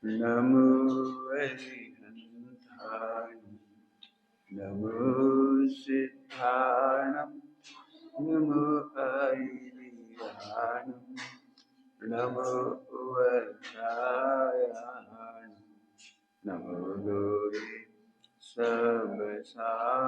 नमो अरिहन्ताय नमो सिद्धाणं नमो ऐरियाणं नमो वज्रायाणं नमो गौरी सबसाहो।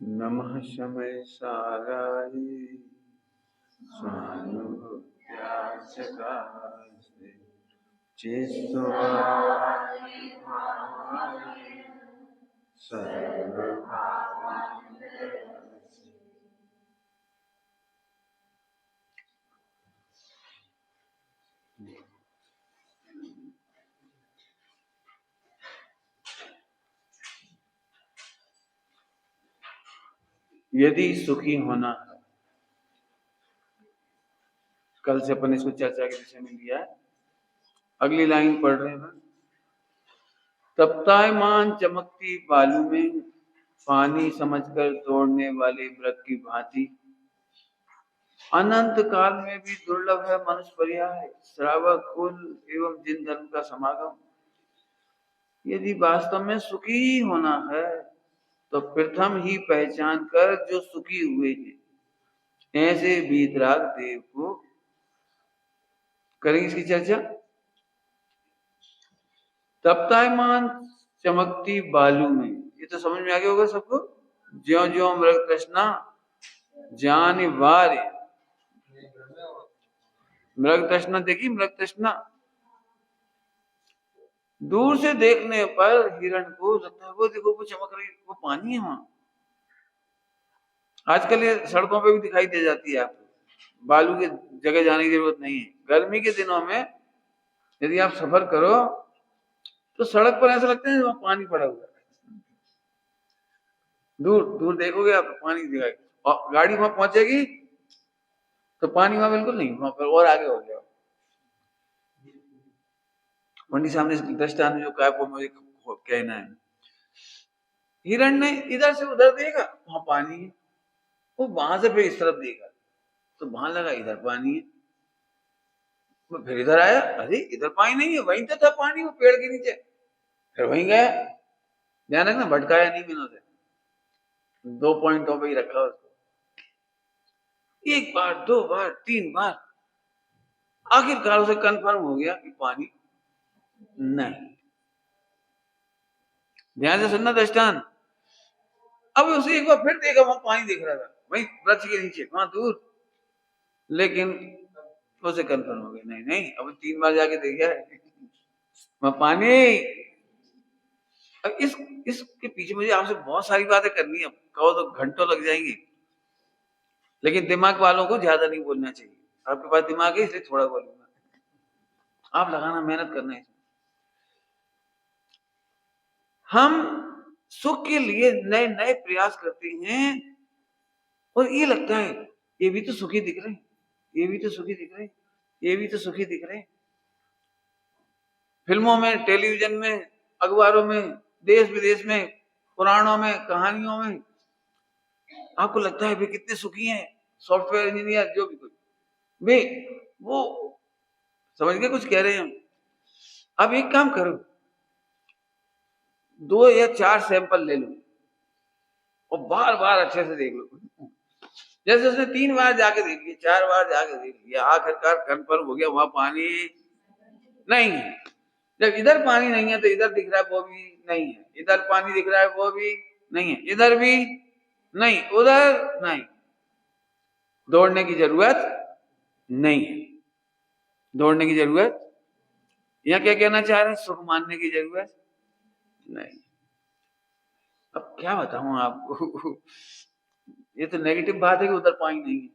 नमः शमय साराय स्वानुभूत्याचकास्ते चेष्टवाय सर्वभावान्तरस्य। यदि सुखी होना है, कल से अपन इसको चर्चा के विषय में लिया है, अगली लाइन पढ़ रहे हैं। तप्तायमान चमकती बालू में पानी समझकर तोड़ने वाले व्रत की भांति अनंत काल में भी दुर्लभ है मनुष्य पर्याय श्रावक कुल एवं जिन धर्म का समागम। यदि वास्तव में सुखी होना है तो प्रथम ही पहचान कर जो सुखी हुए हैं ऐसे वीतराग देव को करेंगे इसकी चर्चा। तप्तायमान चमकती बालू में, ये तो समझ में आ गया होगा सबको। ज्यो ज्यो मृग तृष्णा जान वार्य, मृग तृष्णा देखी, मृग तृष्णा दूर से देखने पर हिरण को लगता है वो देखो वो चमक रही, वो पानी है वहां। आजकल ये सड़कों पे भी दिखाई दे जाती है आपको, बालू के जगह जाने की जरूरत नहीं है। गर्मी के दिनों में यदि आप सफर करो तो सड़क पर ऐसा लगता है वहां पानी पड़ा हुआ है। दूर दूर देखोगे आप पानी दिखाई, और गाड़ी वहां पहुंचेगी तो पानी वहां बिल्कुल नहीं, वहां पर और आगे हो गया। पंडित साहब ने दृष्टांत जो कहा वो मुझे कहना है। हिरण ने इधर से उधर देखा वहां पानी है, वो वहां से फिर इस तरफ देखा तो वहां लगा इधर पानी है, वो फिर इधर आया, अरे इधर पानी नहीं है, वहीं तो था पानी वो पेड़ के नीचे, फिर वहीं गया। ध्यान रखना भटकाया नहीं मैंने उसे, 2 पॉइंटों पे ही रखा उसको। एक बार, 2 बार, 3 बार, आखिरकार उसे कंफर्म हो गया कि पानी नहीं। ध्यान से सुनना दृष्टांत। अब उसे एक बार फिर देखा वहां पानी दिख रहा था, वहीं वृक्ष के नीचे वहां दूर, लेकिन उसे कंफर्म हो गया नहीं नहीं, अब 3 बार जाके देखा है वहां पानी। अब इसके पीछे मुझे आपसे बहुत सारी बातें करनी है, कहो तो घंटों लग जाएंगी, लेकिन दिमाग वालों को ज्यादा नहीं बोलना चाहिए। आपके पास दिमाग है इसलिए थोड़ा बोलूंगा, आप लगाना, मेहनत करना है। हम सुख के लिए नए नए प्रयास करते हैं और ये लगता है ये भी तो सुखी दिख रहे हैं, ये भी तो सुखी दिख रहे हैं, ये भी तो सुखी दिख रहे हैं। फिल्मों में, टेलीविजन में, अखबारों में, देश विदेश में, पुराणों में, कहानियों में आपको लगता है वे कितने सुखी हैं, सॉफ्टवेयर इंजीनियर जो भी कुछ, वे वो समझ गए कुछ कह रहे हैं हम। अब एक काम करो, 2 या 4 सैंपल ले लो और बार बार अच्छे से देख लो। जैसे उसने 3 बार जाके देख लिया, 4 बार जाके देख लिया, आखिरकार कंफर्म हो गया वहां पानी नहीं है। जब इधर पानी नहीं है तो इधर दिख रहा है वो भी नहीं है, इधर पानी दिख रहा है वो भी नहीं है, इधर भी नहीं, उधर नहीं। दौड़ने की जरूरत नहीं है, दौड़ने की जरूरत, या क्या कहना चाह रहे हैं, सुख मानने की जरूरत नहीं। अब क्या बताऊं आपको ये तो नेगेटिव बात है कि उधर पानी नहीं है,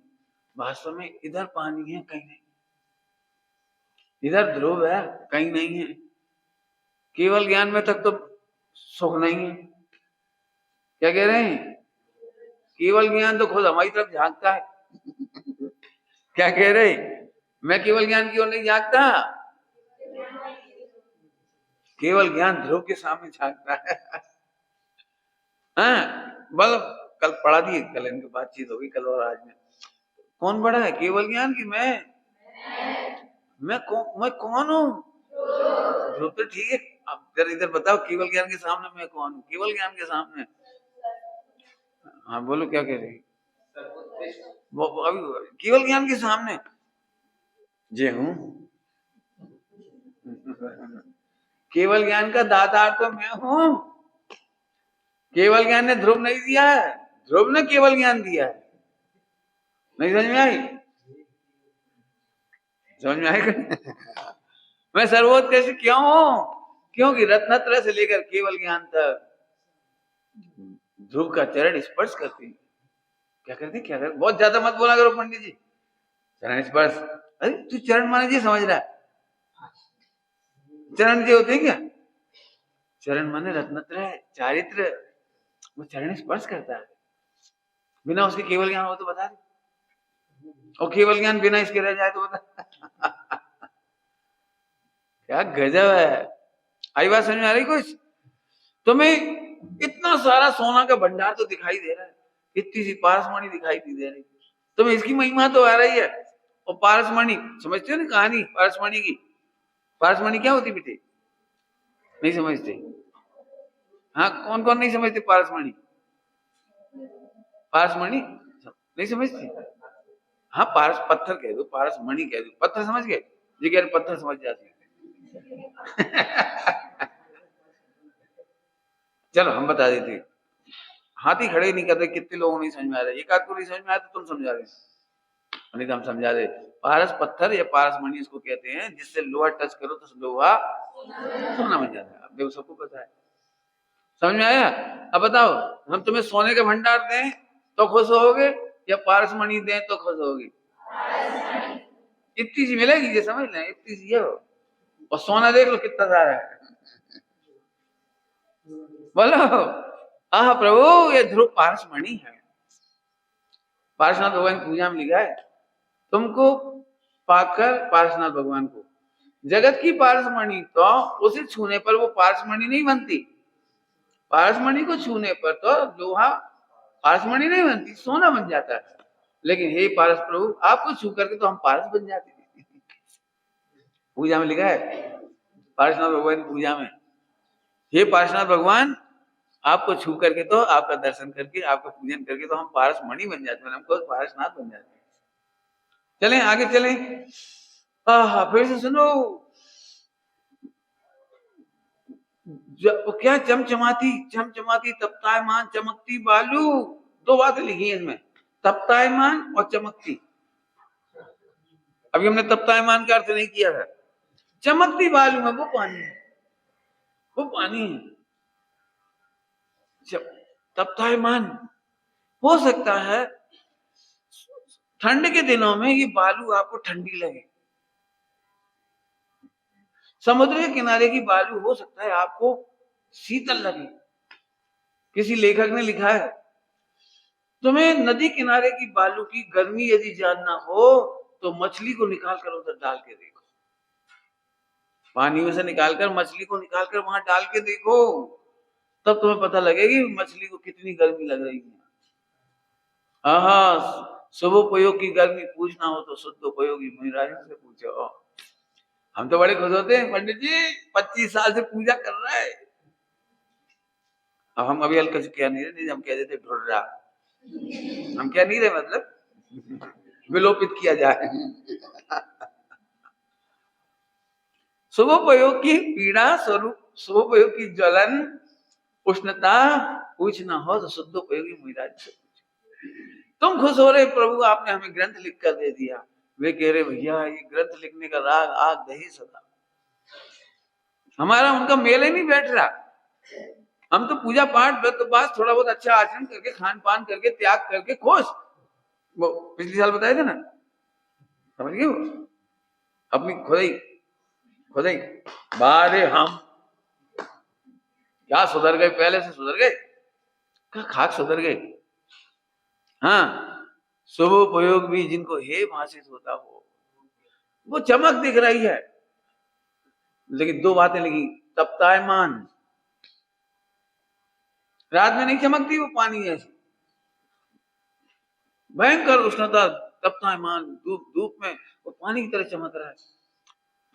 वास्तव में इधर पानी है कहीं नहीं, इधर ध्रुव है कहीं नहीं है। केवल ज्ञान में तक तो सुख नहीं है। क्या कह रहे हैं, केवल ज्ञान तो खुद हमारी तरफ झांकता है। क्या कह रहे, मैं केवल ज्ञान की ओर नहीं झांकता, केवल ज्ञान ध्रुव के सामने झांकता है। हाँ, मतलब कल पढ़ा दिए, कल इनकी बातचीत होगी कल और आज में, कौन बड़ा है, केवल ज्ञान की मैं कौन हूँ, ध्रुव तो ठीक है। अब जरा इधर बताओ, केवल ज्ञान के सामने मैं कौन हूँ, केवल ज्ञान के सामने। हाँ बोलो क्या कह रही, अभी केवल ज्ञान के सामने जे हूं, केवल ज्ञान का दातार तो मैं हूं। केवल ज्ञान ने ध्रुव नहीं दिया है, ध्रुव ने केवल ज्ञान दिया है। नहीं समझ में आई, समझ में आएगा। मैं सर्वोत्कृष्ट क्यों हूं, क्योंकि रत्नत्रय से लेकर केवल ज्ञान तक ध्रुव का चरण स्पर्श करती। क्या करती, क्या करती, बहुत ज्यादा मत बोला करो पंडित जी, चरण स्पर्श। अरे तू चरण माने जी समझ रहा है, चरण जी होते हैं क्या, चरण माने रत्नत्रय चारित्र, वो चरण स्पर्श करता है। बिना उसके केवल ज्ञान हो तो बता दे, और केवल ज्ञान बिना इसके रह जाए तो बता। क्या गजब है। आई बात समझ में आ रही कुछ, तुम्हें इतना सारा सोना का भंडार तो दिखाई दे रहा है, इतनी सी पारसमणि दिखाई नहीं दे रही, तुम्हें इसकी महिमा तो आ रही है। और पारसमणि समझते हो ना कहानी पारसमणि की, पारसमणि क्या होती बेटे, नहीं समझते, हाँ कौन कौन नहीं समझते पारसमणि, पारसमणि नहीं समझते, हाँ पारस पत्थर कह दो, पारसमणि कह दो, पत्थर समझ गए, जी कह रहे पत्थर समझ जाते हैं। चलो हम बता देते, हाथी खड़े नहीं करते, कितने लोगों नहीं समझ में आ रहा है, एक आध को नहीं समझ में आया तो तुम समझा रहे, नहीं तो हम समझा दे। पारस पत्थर या पारसमणि इसको कहते हैं, जिससे लोहा टच करो तो लोहा सोना बन जाता है। अब देखो सबको पता है, समझ में आया। अब बताओ, हम तुम्हें सोने का भंडार दें तो खुश होगे, या पारसमणि दें तो खुश होगी, इतनी सी मिलेगी, ये समझ लें इतनी सी है, और सोना देख लो कितना सारा है। बोलो आह प्रभु, ये ध्रुव पारसमणि है। पारसनाथ भगवान की पूजा में लिखा है, तुमको पाकर पारसनाथ भगवान को, जगत की पारसमणि तो उसे छूने पर वो पारसमणि नहीं बनती, पारसमणि को छूने पर तो लोहा पारसमणि नहीं बनती, सोना बन जाता है। लेकिन हे पारस प्रभु, आपको छू करके तो हम पारस बन जाते हैं। पूजा में लिखा है, पारसनाथ भगवान की पूजा में, हे पारसनाथ भगवान, आपको छू करके तो, आपका दर्शन करके, आपका पूजन करके तो हम पारसमणि बन जाते हैं, हमको पारसनाथ बन जाते हैं। चलें आगे चलें, फिर से सुनो, क्या चमचमाती तप्तायमान चमकती बालू, दो बातें लिखी है इसमें, तप्तायमान और चमकती। अभी हमने तप्तायमान का अर्थ नहीं किया है, चमकती बालू में वो पानी है, वो पानी है। तप्तायमान हो सकता है ठंड के दिनों में ये बालू आपको ठंडी लगे, समुद्र के किनारे की बालू हो सकता है आपको शीतल लगे। किसी लेखक ने लिखा है, तुम्हें नदी किनारे की बालू की गर्मी यदि जानना हो तो मछली को निकालकर उधर डाल के देखो, पानी में से निकालकर मछली को निकालकर वहां डाल के देखो, तब तुम्हें पता लगेगी मछली को कितनी गर्मी लग रही है। शुभ उपयोग की गर्मी पूछना हो तो शुद्ध उपयोगी मुनिराजन से पूछो। हम तो बड़े खुश होते हैं, पंडित जी 25 साल से पूजा कर रहा है। अब हम अभी हल्का से क्या नहीं रहे, हम कह देते ढूंढ रहा, हम क्या नहीं रहे, मतलब विलोपित किया जाए। शुभोपयोग की पीड़ा स्वरूप, शुभोपयोग की ज्वलन उष्णता कुछ ना हो तो शुद्धोपयोगी मुराद से तुम खुश हो रहे प्रभु आपने हमें ग्रंथ लिख कर दे दिया। वे कह रहे भैया ये ग्रंथ लिखने का राग आग दही सदा, हमारा उनका मेल ही नहीं बैठ रहा। हम तो पूजा पाठ व्रत उपास थोड़ा बहुत अच्छा आचरण करके खान पान करके त्याग करके खुश, वो पिछले साल बताए थे ना, समझ गए? अपनी खुदाई खुदाई बारे हम क्या सुधर गए, पहले से सुधर गए, क्या खाक सुधर गए। हाँ, शुभोपयोग भी जिनको हे भाषित होता हो, वो चमक दिख रही है। लेकिन दो बातें लगी, तप्तायमान, रात में नहीं चमकती वो पानी ऐसी भयंकर उष्णता, तप्तायमान धूप, धूप में वो पानी की तरह चमक रहा है।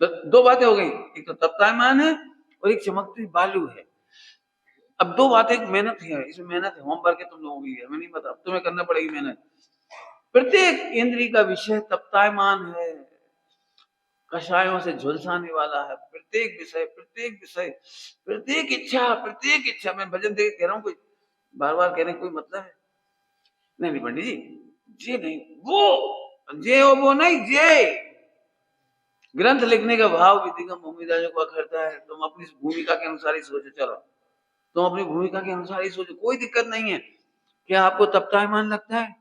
तो दो बातें हो गई, एक तो तप्तायमान है और एक चमकती बालू है। अब दो बातें, मेहनत है इसमें, मेहनत है, होमवर्क है तुम लोगों के लिए, हमें नहीं पता, तुम्हें करना पड़ेगी मेहनत। प्रत्येक इंद्री का विषय तप्तायमान है, कषायों से झुलसाने वाला है। प्रत्येक विषय, प्रत्येक विषय, प्रत्येक इच्छा। मैं भजन देख कह रहा हूँ, कोई बार बार कहने कोई मतलब है नहीं पंडित जी, जे नहीं वो, जे वो नहीं, जे ग्रंथ लिखने का भाव विधिगम उम्मीदारों को अखरता है। तुम अपनी भूमिका के अनुसार ही सोचो, चलो तुम अपनी भूमिका के अनुसार ही सोचो, कोई दिक्कत नहीं है। क्या आपको तप्तायमान लगता है?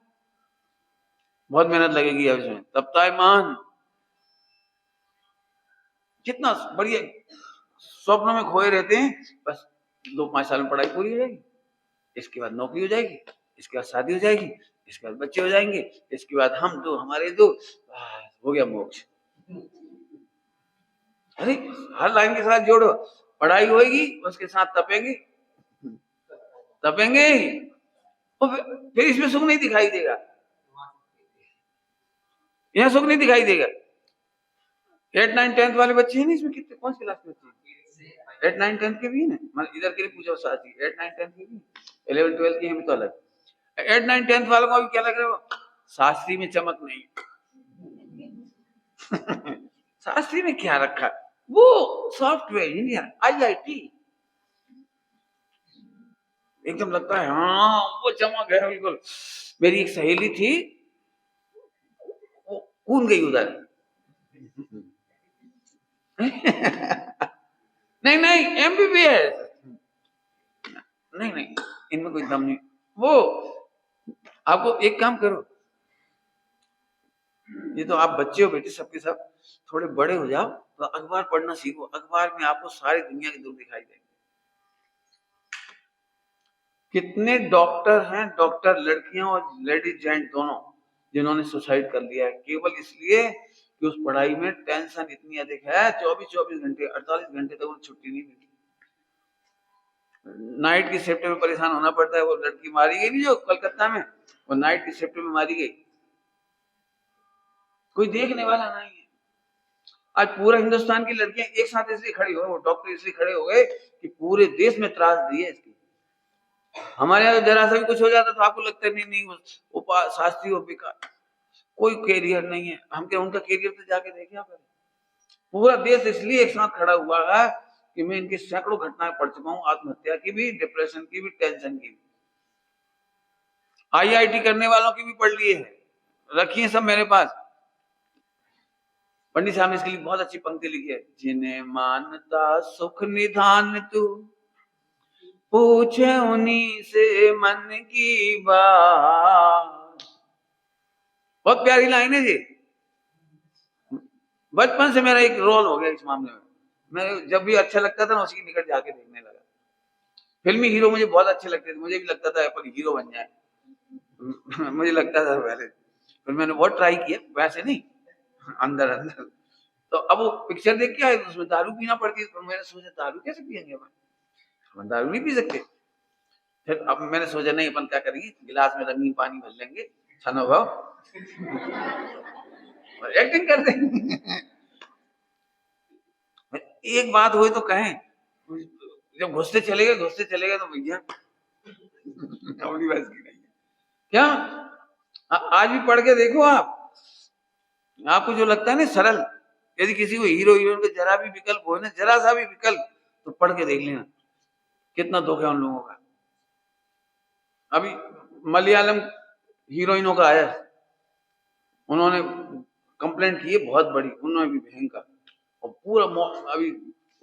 बहुत मेहनत लगेगी अब इसमें। तप्तायमान कितना बढ़िया, स्वप्नों में खोए रहते हैं, बस 2-5 साल में पढ़ाई पूरी हो जाएगी, इसके बाद नौकरी हो जाएगी, इसके बाद शादी हो जाएगी, इसके बाद बच्चे हो जाएंगे, इसके बाद हम दो हमारे दो, हो गया मोक्ष। अरे हर लाइन के साथ जोड़ो, पढ़ाई होगी उसके साथ तपेंगे और फिर इसमें सुख नहीं दिखाई देगा, यहाँ सुख नहीं दिखाई देगा। 8, 9, 10 वाले बच्चे हैं ना इसमें, कितने कौन सी क्लास के बच्चे? 8, 9, 10 के भी है ना, इधर के लिए पूछो साथ ही 8, 9, 10 के भी, 11, 12 की हमें तो अलग। 8, 9, 10 वालों को अभी क्या लग रहा है? शास्त्री में चमक नहीं। शास्त्री में क्या रखा, वो सॉफ्टवेयर इंजीनियर IIT एकदम लगता है, हाँ वो चमक है बिल्कुल। मेरी एक सहेली थी, वो कूद गई उधर। नहीं MBBS नहीं, इनमें कोई दम नहीं। वो आपको एक काम करो, ये तो आप बच्चे हो बेटे, सबके सब थोड़े बड़े हो जाओ तो अखबार पढ़ना सीखो। अखबार में आपको सारी दुनिया के दुख दिखाई देंगे। कितने डॉक्टर हैं, डॉक्टर लड़कियां और लेडीज जेंट दोनों, जिन्होंने सुसाइड कर लिया है केवल इसलिए कि उस पढ़ाई में टेंशन इतनी अधिक है। 24 घंटे 48 घंटे तक उन्हें छुट्टी नहीं मिलती। नाइट की शिफ्ट में परेशान होना पड़ता है। वो लड़की मारी गई नहीं जो कलकत्ता में, वो नाइट की शिफ्ट में मारी गई, कोई देखने वाला नहीं है। आज पूरा हिंदुस्तान की लड़कियां एक साथ इसलिए खड़ी हो, वो डॉक्टर इसलिए खड़े हो गए कि पूरे देश में त्रास दिए इसकी। हमारे यहाँ जरा सा भी कुछ हो जाता तो आपको लगता है नहीं वो शास्त्री हो बेकार, कोई कैरियर नहीं है। हम क्या उनका कैरियर तो जाके देखे आप? पूरा देश इसलिए एक साथ खड़ा हुआ है कि मैं इनकी सैकड़ों घटनाएं पढ़ चुका हूँ, आत्महत्या की भी, डिप्रेशन की भी, टेंशन की भी। IIT करने वालों की भी पढ़ लिए है, रखी है सब मेरे पास। पंडित साहब ने इसके लिए बहुत अच्छी पंक्ति लिखी है, जिन्हें मानता सुख निधान तू, पूछे उन्हीं से मन की बात। बहुत प्यारी लाइन है जी। बचपन से मेरा एक रोल हो गया इस मामले में। मैं जब भी अच्छा लगता था ना उसी के निकट जाके देखने लगा। फिल्मी हीरो मुझे बहुत अच्छे लगते थे, मुझे भी लगता था अपन हीरो बन जाए। मुझे लगता था पहले, फिर मैंने बहुत ट्राई किया, वैसे नहीं, अंदर अंदर। तो अब वो पिक्चर देख के आए, उसमें दारू पीना पड़ती है, तो मैंने सोचा दारू कैसे पियेंगे अपन दारू नहीं पी सकते। फिर अब मैंने सोचा नहीं, अपन क्या करेंगे, गिलास में रंगीन पानी भर लेंगे, छनो भाव और एक्टिंग कर देंगे। एक बात हुई तो कहें, जब घुसते चले गए तो भैया अपनी बस की नहीं है क्या। आज भी पढ़ के देखो आप, आपको जो लगता है ना सरल, यदि किसी को हीरो हीरोइन का जरा भी विकल्प हो ना, जरा सा भी विकल्प, तो पढ़ के देख लेना कितना दुख है उन लोगों का। अभी मलयालम हीरोइनों का आया, उन्होंने कंप्लेंट की है बहुत बड़ी, उन्होंने भी भयंकर, और पूरा अभी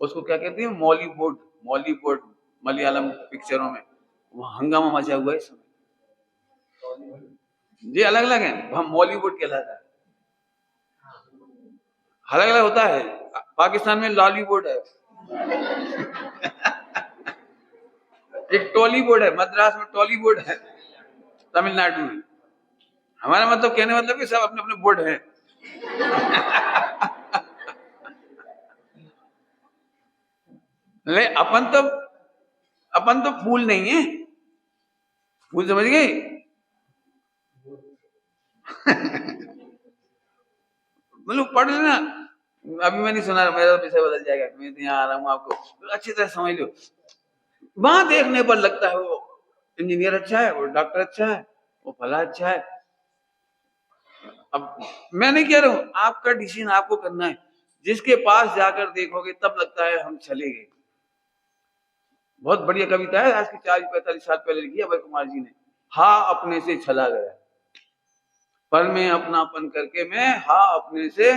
उसको क्या कहते हैं, मॉलीवुड, मॉलीवुड मलयालम पिक्चरों में वहाँ हंगामा मचा हुआ है इस समय। जी अलग अलग है, हम मॉलीवुड कहलाता है, अलग अलग होता है। पाकिस्तान में लॉलीवुड है एक टॉलीवुड है, मद्रास में टॉलीवुड है, तमिलनाडु में। हमारा मतलब कहने मतलब कि सब अपने अपने बोर्ड है ले अपन तो फूल नहीं है, फूल समझ गए मतलब पढ़ लेना। अभी मैंने सुना, मेरा विषय बदल जाएगा, मैं तो यहाँ आ रहा हूँ, आपको अच्छी तरह समझ लो। वहां देखने पर लगता है वो इंजीनियर अच्छा है, वो डॉक्टर अच्छा है, वो फला अच्छा है। अब मैं नहीं कह रहा हूं, आपका डिसीजन आपको करना है। जिसके पास जाकर देखोगे तब लगता है हम चले गए। बहुत बढ़िया कविता है, आज की 40-45 साल पहले लिखी अभय कुमार जी ने। हा अपने से चला गया, पर मैं अपनापन करके मैं हा अपने से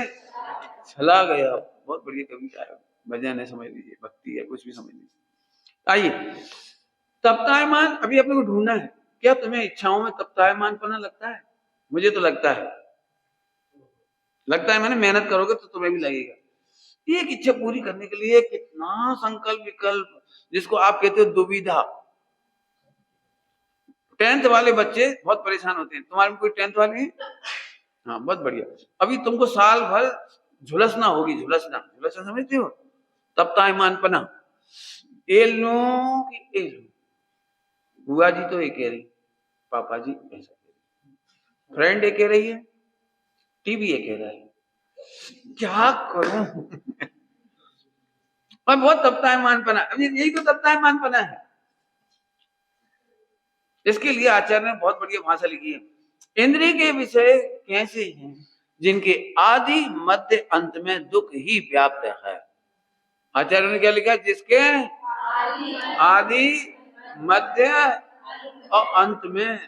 चला गया। बहुत बढ़िया कविता है, भजन है, समझ लीजिए, भक्ति है, कुछ भी समझ लीजिए। आइए, तप्तायमान अभी अपने को ढूंढना है। क्या तुम्हें इच्छाओं में तप्तायमान पना लगता है? मुझे तो लगता है मैंने मेहनत करोगे तो तुम्हें भी लगेगा। एक इच्छा पूरी करने के लिए कितना संकल्प विकल्प, जिसको आप कहते हो दुविधा। 10th वाले बच्चे बहुत परेशान होते हैं। तुम्हारे में कोई 10th वाले हैं? हाँ, बहुत बढ़िया। अभी तुमको साल भर झुलसना होगी, झुलसना समझते हो, तप्तायमान पना। एलू की एलू, बुआ जी तो ये कह रही, पापा जी ऐसा कह रही, फ्रेंड ये कह रही है, टीवी ये कह रहा है, क्या करूं और बहुत तप्तायमान पना। यही तो तप्तायमान पना है। इसके लिए आचार्य ने बहुत बढ़िया भाषा लिखी है। इंद्रिय के विषय कैसे हैं जिनके आदि मध्य अंत में दुख ही व्याप्त है। आचार्य ने क्या लिखा? जिसके आदि मध्य और अंत में।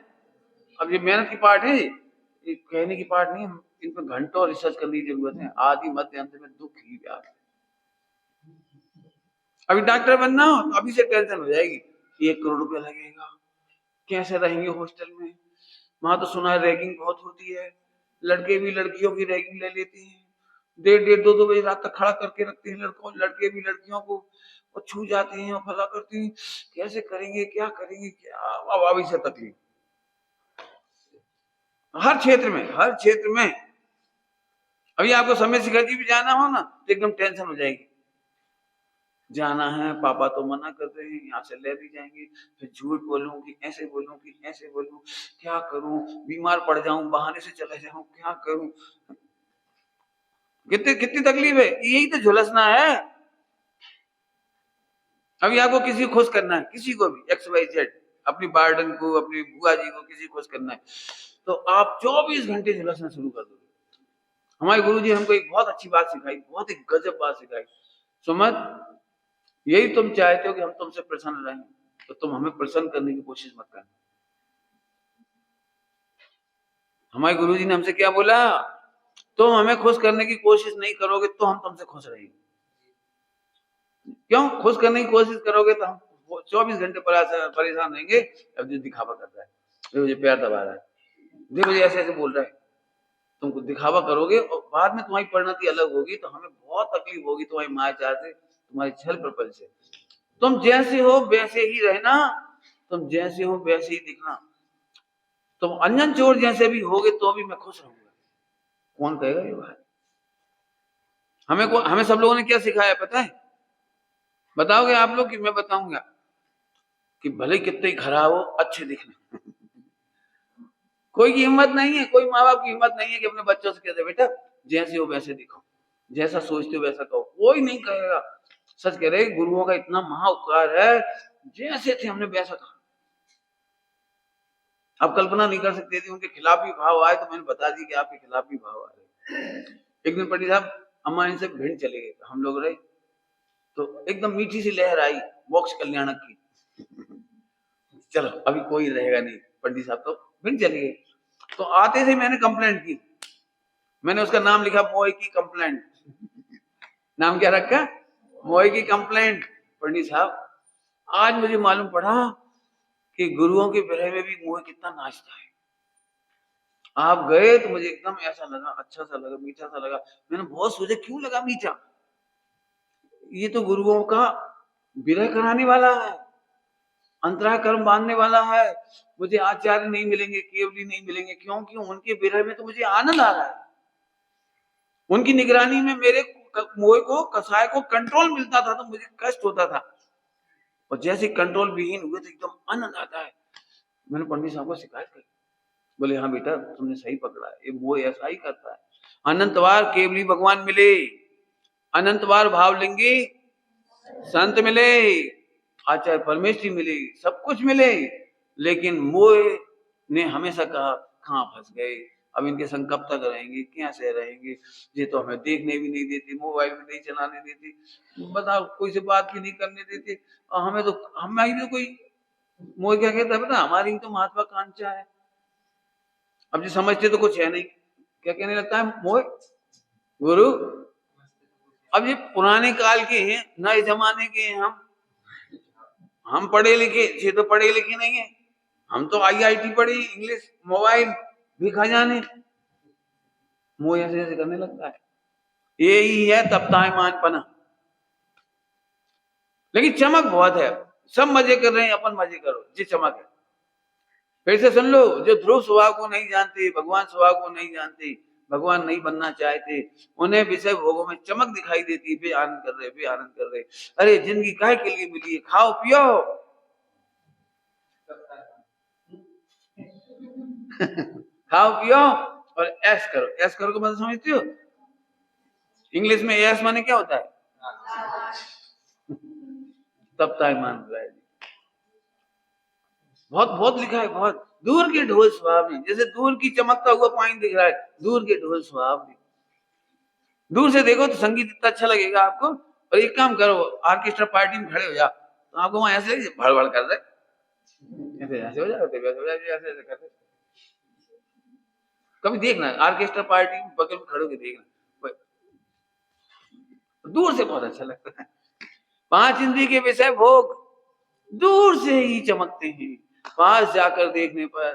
अब ये मेहनत की पार्ट है, ये कहने की पार्ट नहीं है, इन पर घंटों रिसर्च करने की जरूरत है। आदि मध्य अंत में दुख ही व्याप्त। अभी डॉक्टर बनना हो तो अभी से टेंशन हो जाएगी, 1 करोड़ रुपया लगेगा, कैसे रहेंगे हॉस्टल में, वहां तो सुना है रैगिंग बहुत होती है, लड़के भी लड़कियों की रैगिंग ले लेते हैं, 1:30 2 बजे रात तक खड़ा करके रखते हैं लड़कों, लड़के भी लड़कियों को और छू जाते हैं और फला करते हैं। कैसे करेंगे, क्या करेंगे, क्या अब अभी से तकलीफ हर क्षेत्र में। अभी आपको समय शिखर जी भी जाना हो ना तो एकदम टेंशन हो जाएगी, जाना है, पापा तो मना कर रहे हैं, यहाँ से ले भी जाएंगे, फिर झूठ बोलूं कि ऐसे बोलूं कि ऐसे बोलूं, क्या करूं, बीमार पड़ जाऊं, बहाने से चले जाऊं, क्या करूं। कितनी कितनी तकलीफ है, यही तो झुलसना है। अभी आपको किसी को खुश करना है, किसी को भी XYZ, अपनी वार्डन को, अपनी बुआ जी को, किसी को खुश करना है, तो आप 24 घंटे झुलसना शुरू कर दो। हमारे गुरुजी हमको एक बहुत अच्छी बात सिखाई, बहुत ही गजब बात सिखाई। सुमत, यही तुम चाहते हो कि हम तुमसे प्रसन्न रहें, तो तुम हमें प्रसन्न करने की कोशिश मत करना। हमारे गुरुजी ने हमसे क्या बोला? तुम हमें खुश करने की कोशिश नहीं करोगे तो हम तुमसे खुश रहेंगे। क्यों? खुश करने की कोशिश करोगे तो हम 24 घंटे परेशान रहेंगे। अब जो दिखावा कर रहा है, देखो ये प्यार दबा रहा है, देखो ये ऐसे ऐसे बोल रहा है, तुमको दिखावा करोगे और बाद में तुम्हारी परिणति अलग होगी तो हमें बहुत तकलीफ होगी, तुम्हारी मायाचार से, तुम्हारी छल प्रपल से। तुम जैसे हो वैसे ही रहना, तुम जैसे हो वैसे ही दिखना। तुम अंजन चोर जैसे भी होगे तो भी मैं खुश रहूंगा। कौन कहेगा ये बात? हमें सब लोगों ने क्या सिखाया पता है? बताओगे आप लोग कि मैं बताऊंगा? कि भले कितने ही खराब हो, अच्छे दिखना। कोई की हिम्मत नहीं है, कोई माँ बाप की हिम्मत नहीं है कि अपने बच्चों से कहते बेटा जैसे हो वैसे दिखो, जैसा सोचते हो वैसा कहो। कोई नहीं कहेगा। सच कह रहे, गुरुओं का इतना महा उपकार है, जैसे थे हमने वैसा कहा। आप कल्पना नहीं कर सकते थे, उनके खिलाफ भी भाव आए तो मैंने बता दी कि आपके खिलाफ भी भाव आ रहे। एक दिन पंडित साहब अम्मा इनसे भिड़ चले गए, हम लोग रहे। तो एकदम मीठी सी लहर आई मोक्ष कल्याणक की, चलो अभी कोई रहेगा नहीं, पंडित साहब तो भिड़ चले गए। तो आते से मैंने कंप्लेंट की, मैंने उसका नाम लिखा मोए की कंप्लेंट। नाम क्या रखा? मोए की कंप्लेंट। पंडित साहब आज मुझे मालूम पड़ा कि गुरुओं के विरह में भी मोह कितना नाचता है। आप गए तो मुझे एकदम ऐसा लगा, अच्छा सा लगा, मीठा सा लगा। मैंने बहुत सोचा क्यों लगा मीठा, ये तो गुरुओं का विरह कराने वाला है, अंतराय कर्म बांधने वाला है। मुझे आचार्य नहीं मिलेंगे, केवली नहीं मिलेंगे, क्योंकि उनके विरह में तो मुझे आनंद आ रहा है। उनकी निगरानी में मेरे मोह को, कसाय को कंट्रोल मिलता था तो मुझे कष्ट होता था, और जैसे कंट्रोल विहीन हुए तो एकदम आनंद आता है। मैंने पंडित साहब को शिकायत की, बोले हाँ बेटा तुमने सही पकड़ा है, ये मोह ऐसा ही करता है। अनंतवार केवली भगवान मिले, अनंतवार भावलिंगी संत मिले, आचार्य परमेश्वरी मिले, सब कुछ मिले, लेकिन मोह ने हमेशा कहा कहाँ फंस गए, अब इनके संग कब तक रहेंगे, कैसे रहेंगे, ये तो हमें देखने भी नहीं देते, मोबाइल भी नहीं चलाने देते, बताओ कोई से बात भी नहीं करने देते, और हमें तो हमारी तो कोई, मोह क्या कहता है पता, हमारी तो महत्वाकांक्षा है। अब जो समझते तो कुछ है नहीं, क्या कहने लगता है मोह गुरु। अब ये पुराने काल के हैं, नए जमाने के हैं, हम पढ़े लिखे, ये तो पढ़े लिखे नहीं है, हम तो IIT पढ़ी, इंग्लिश मोबाइल भी खजाने, मुंह ऐसे ऐसे करने लगता है। यही है तप्तायमानपना। लेकिन चमक बहुत है, सब मजे कर रहे हैं, अपन मजे करो, ये चमक है। फिर से सुन लो, जो ध्रुव स्वभाव को नहीं जानते, भगवान स्वभाव को नहीं जानते, भगवान नहीं बनना चाहते, उन्हें विषय भोगों में चमक दिखाई देती है, वे आनंद कर रहे, वे आनंद कर रहे। अरे जिंदगी काहे के लिए मिली है, खाओ पियो खाओ पियो और ऐश करो। ऐश करो को मतलब समझते हो? इंग्लिश में ऐश माने क्या होता है? तप्तायमान हो रहा है। बहुत बहुत लिखा है, बहुत दूर के ढोल स्वभाव में, जैसे दूर की चमकता हुआ पानी दिख रहा है, दूर के ढोल स्वभाव में। दूर से देखो तो संगीत इतना अच्छा लगेगा आपको। और एक काम करो, ऑर्केस्ट्रा पार्टी में खड़े हो जाओ तो आपको वहां ऐसे भड़बड़ कर रहे, ऐसे हो जाते, वैसे हो जाते, ऐसे ऐसे करते। कभी देखना ऑर्केस्ट्रा पार्टी में बगल में खड़े होकर देखना, दूर से बहुत अच्छा लगता है। 5 इंद्रिय के विषय भोग दूर से ही चमकते हैं, पास जाकर देखने पर।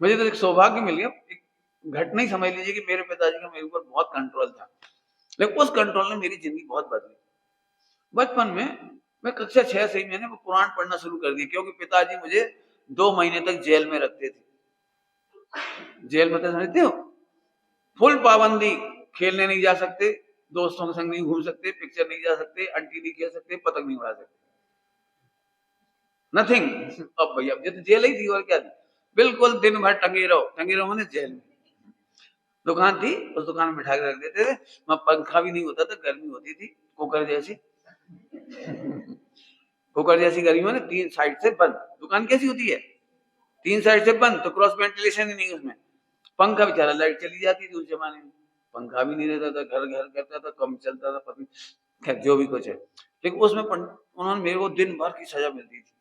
मुझे तो एक सौभाग्य मिल गया, एक घटना ही समझ लीजिए कि मेरे पिताजी का मेरे ऊपर बहुत कंट्रोल था, लेकिन उस कंट्रोल ने मेरी जिंदगी बहुत बदली। बचपन में मैं कक्षा 6 से ही मैंने वो पुराण पढ़ना शुरू कर दिया, क्योंकि पिताजी मुझे 2 महीने तक जेल में रखते थे। जेल में तो समझते हो, फुल पाबंदी, खेलने नहीं जा सकते, दोस्तों के संग नहीं घूम सकते, पिक्चर नहीं जा सकते, अंटी नहीं खेल सकते, पतंग नहीं उड़ा सकते, नथिंग। अब भैया ये तो जेल ही थी और क्या थी, बिल्कुल दिन भर टंगे रहो मैंने जेल में। दुकान थी, उस दुकान में बिठा के रख देते थे, वहां पंखा भी नहीं होता था, गर्मी होती थी कुकर जैसी, कुकर जैसी गर्मी में 3 साइड से बंद। दुकान कैसी होती है, 3 साइड से बंद, तो क्रॉस वेंटिलेशन ही नहीं उसमें। पंखा बेचारा, लाइट चली जाती थी उस जमाने में, पंखा भी नहीं रहता था, घर घर करता था, कम चलता था, पता खैर जो भी कुछ है। लेकिन उसमें उन्होंने मेरे को दिन भर की सजा मिलती थी,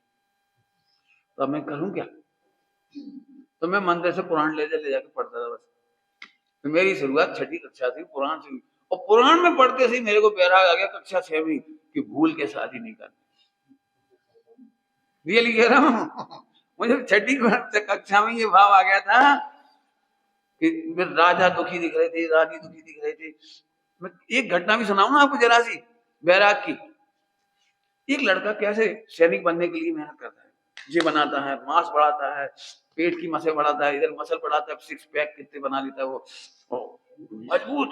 तो मैं करूं क्या? तो मैं मंदिर से पुराण ले जाके पढ़ता था बस। तो मेरी शुरुआत 6ठी कक्षा थी पुराण से, और पुराण में पढ़ते से मेरे को बैराग आ गया कक्षा 6 में कि भूल के शादी नहीं करनी। रियली कह रहा हूँ, मुझे 6ठी कक्षा में ये भाव आ गया था कि राजा दुखी दिख रहे थे, रानी दुखी दिख रहे थे। मैं एक घटना भी सुनाऊं ना आपको जरा सी बैराग की। एक लड़का कैसे सैनिक बनने के लिए मेहनत करता है, ये बनाता है, मांस बढ़ाता है, पेट की मसल बढ़ाता है, इधर मसल बढ़ाता है, 6 पैक कितने बना लेता है वो मजबूत,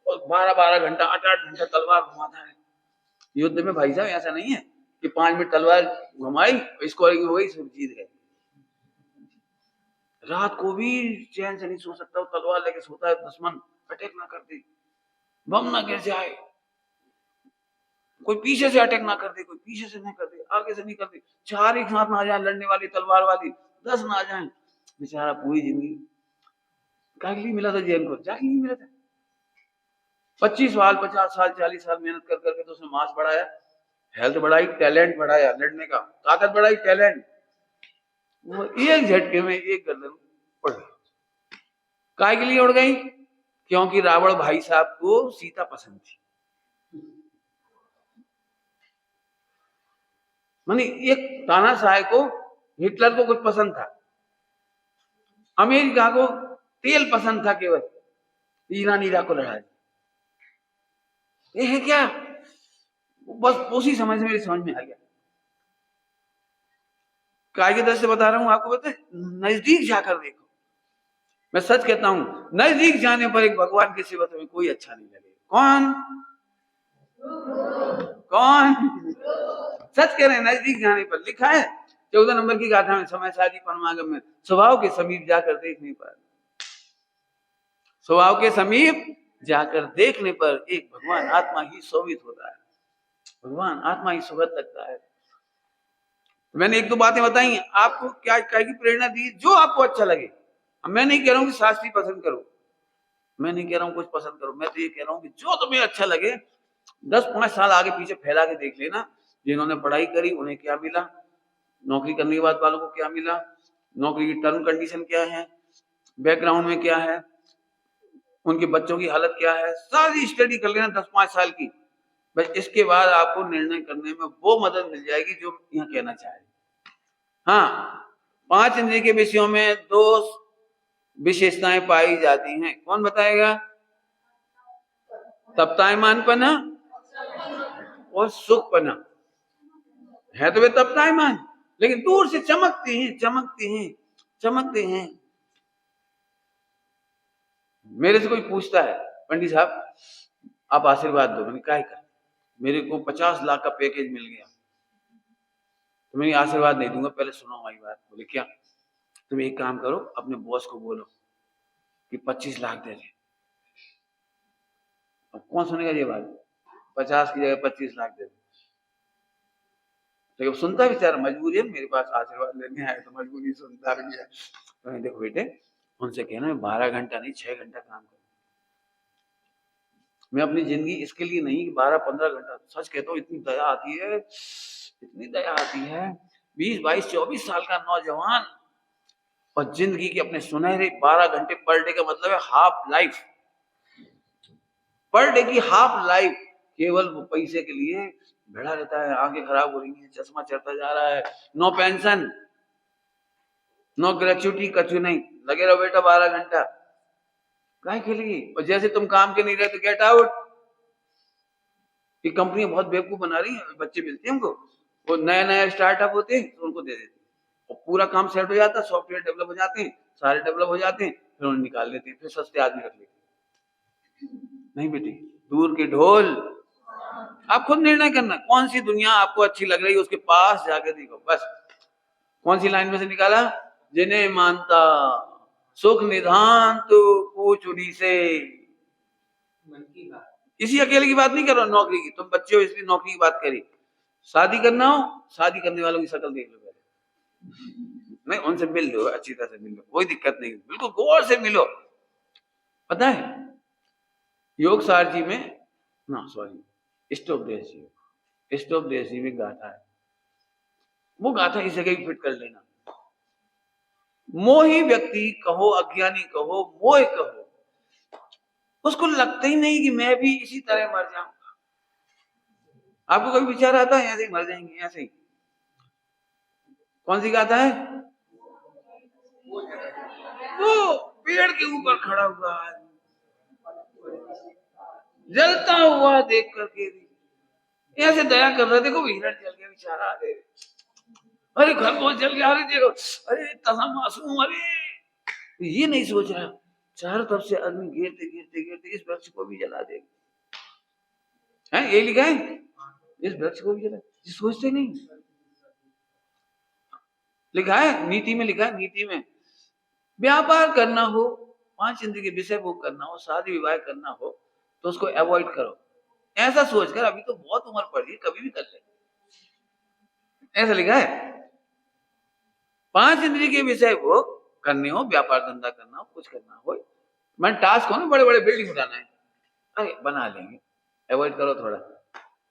और 12-12 घंटा 8-8 घंटा तलवार घुमाता है। युद्ध में भाई साहब ऐसा नहीं है कि 5 मिनट तलवार घुमाई, इसको हो गई, सब जीत गए। रात को भी चैन से नहीं सो सकता, वो तलवार लेके सोता है, दुश्मन अटैक ना कर दे, बम ना गिर जाए, कोई पीछे से अटैक ना कर दे, कोई पीछे से नहीं कर दे, आगे से नहीं कर दे, 4 एक साथ ना आ जाए लड़ने वाली तलवार वाली, 10 ना आ जाए। बेचारा पूरी जिंदगी काहे के लिए मिला था जेल को, जाके नहीं मिला था, 25 साल 50 साल 40 साल मेहनत कर करके तो उसने मास बढ़ाया, हेल्थ बढ़ाई, टैलेंट बढ़ाया, लड़ने का ताकत बढ़ाई, टैलेंट, वो एक झटके में एक गर्दन उड़ गई। काय के लिए उड़ गई? क्योंकि रावण भाई साहब को सीता पसंद थी। मानी एक तानाशाह को, हिटलर को कुछ पसंद था, अमेरिका को तेल पसंद था केवल, ईरान इराक को लड़ा। ये है क्या? बस उसी समय से मेरी समझ में आ गया। काय की तरह से बता रहा हूं आपको, बता नजदीक जाकर देखो। मैं सच कहता हूं, नजदीक जाने पर एक भगवान के सिवा तुम्हें कोई अच्छा नहीं लगेगा। कौन कौन? सच कह रहे हैं, नजदीक जाने पर लिखा है 14 नंबर की गाथा में, समय साधी परमागम में, स्वभाव के समीप जाकर देखने पर, स्वभाव के समीप जाकर देखने पर एक भगवान आत्मा ही शोभित होता है, भगवान आत्मा ही सुगंध लगता है। मैंने एक दो बातें बताई, आपको क्या क्या की प्रेरणा दी, जो आपको अच्छा लगे। मैं नहीं कह रहा हूं कि शास्त्री पसंद करो, मैं नहीं कह रहा हूं कुछ पसंद करो, मैं तो ये कह रहा हूं कि जो तुम्हें अच्छा लगे 10-5 साल आगे पीछे फैला के देख लेना। जिन्होंने पढ़ाई करी उन्हें क्या मिला, नौकरी करने के बाद वालों को क्या मिला, नौकरी की टर्म कंडीशन क्या है, बैकग्राउंड में क्या है, उनके बच्चों की हालत क्या है, सारी स्टडी कर लेना 10-5 साल की। बस इसके बाद आपको निर्णय करने में वो मदद मिल जाएगी जो यहाँ कहना चाहे। हाँ, 5 इंद्रिय के विषयों में 2 विशेषताएं पाई जाती हैं। कौन बताएगा? तप्तायमानपना और सुखपना। है तो वे तप्तायमान, लेकिन दूर से चमकते हैं, चमकते हैं, चमकते हैं। मेरे से कोई पूछता है, पंडित साहब आप आशीर्वाद दो, मैंने क्या कर, मेरे को 50 लाख का पैकेज मिल गया, तो मैं आशीर्वाद नहीं दूंगा, पहले सुनो हमारी बात। बोले क्या? तुम एक काम करो, अपने बॉस को बोलो कि 25 लाख दे दे। अब कौन सुनेगा ये बात? 50 की जगह 25 लाख दे दे। तो सुनता बेचारा, मजबूरी है, मेरे पास आशीर्वाद लेने आए तो मजबूरी सुनता भी है। तो देखो बेटे, उनसे कहना मैं 12 घंटा नहीं 6 घंटा काम करूं, मैं अपनी जिंदगी इसके लिए नहीं कि 12-15 घंटा। सच कहता हूँ, इतनी दया आती है, इतनी दया आती है। 20-22-24 साल का नौजवान और जिंदगी के अपने सुनहरे 12 घंटे पर डे का मतलब है हाफ लाइफ, पर डे की हाफ लाइफ केवल वो पैसे के लिए भिड़ा रहता है। आंखें खराब हो रही हैं, चश्मा चढ़ता जा रहा है, नो पेंशन, नो ग्रेचुटी, कछु नहीं, लगे रहो बेटा 12 घंटा काय के लिए। और जैसे तुम काम के नहीं रहे तो गेट आउट। ये कंपनियां बहुत बेवकूफ बना रही है, बच्चे मिलते हैं हमको, वो नया नया स्टार्टअप होते हैं तो उनको दे देते हैं, और पूरा काम सेट हो जाता है, सॉफ्टवेयर डेवलप हो जाते हैं, सारे डेवलप हो जाते हैं, फिर उन्हें निकाल देते हैं, फिर सस्ते आदमी रख लेते हैं। नहीं बेटी, दूर के ढोल, आप खुद निर्णय करना कौन सी दुनिया आपको अच्छी लग रही है, उसके पास जाके देखो। बस कौन सी लाइन में से निकाला? जिन्हें मानता सुख निधान तो पूछ उन्हीं से। मन की बात, इसी अकेले की बात नहीं कर रहा नौकरी की, तुम बच्चे हो इसलिए नौकरी की बात करी। शादी करना हो, शादी करने वालों की शक्ल देख लो पहले, नहीं उनसे मिल लो, अच्छी तरह से मिल लो, कोई दिक्कत नहीं, बिल्कुल गौर से मिलो। पता है योग सार जी में ना, सॉरी स्टोपदेश जी में गाथा है, वो गाथा इस जगह फिट कर लेना। मोही व्यक्ति कहो, अज्ञानी कहो, मोह कहो, उसको लगता ही नहीं कि मैं भी इसी तरह मर जाऊंगा। आपको कभी विचार आता है ऐसे ही मर जाएंगे, ऐसे ही? कौन सी गाथा है? वो पेड़ के ऊपर खड़ा हुआ है, जलता हुआ देख करके ऐसे दया कर रहे, देखो हिरण जल गया बेचारा, अरे खरगोश जल गया, अरे देखो, अरे तसा मासूम, अरे ये नहीं सोच रहा चारों तरफ से अग्नि गिरते गिरते गिरते इस वृक्ष को भी जला देगा। है ये लिखा है, इस वृक्ष को भी जला, ये सोचते नहीं। लिखा है नीति में, लिखा है नीति में, व्यापार करना हो, 5 इंद्रिय के विषय भोग करना हो, शादी विवाह करना हो तो उसको अवॉइड करो, ऐसा सोचकर अभी तो बहुत उम्र पड़ी है, कभी भी कर ले, ऐसा लिखा है। 5 इंद्रिय के विषय भोग करने हो, व्यापार धंधा करना हो, कुछ करना हो, मैं टास्क हो ना बड़े बड़े बिल्डिंग बनाना है, अरे बना लेंगे, अवॉइड करो थोड़ा,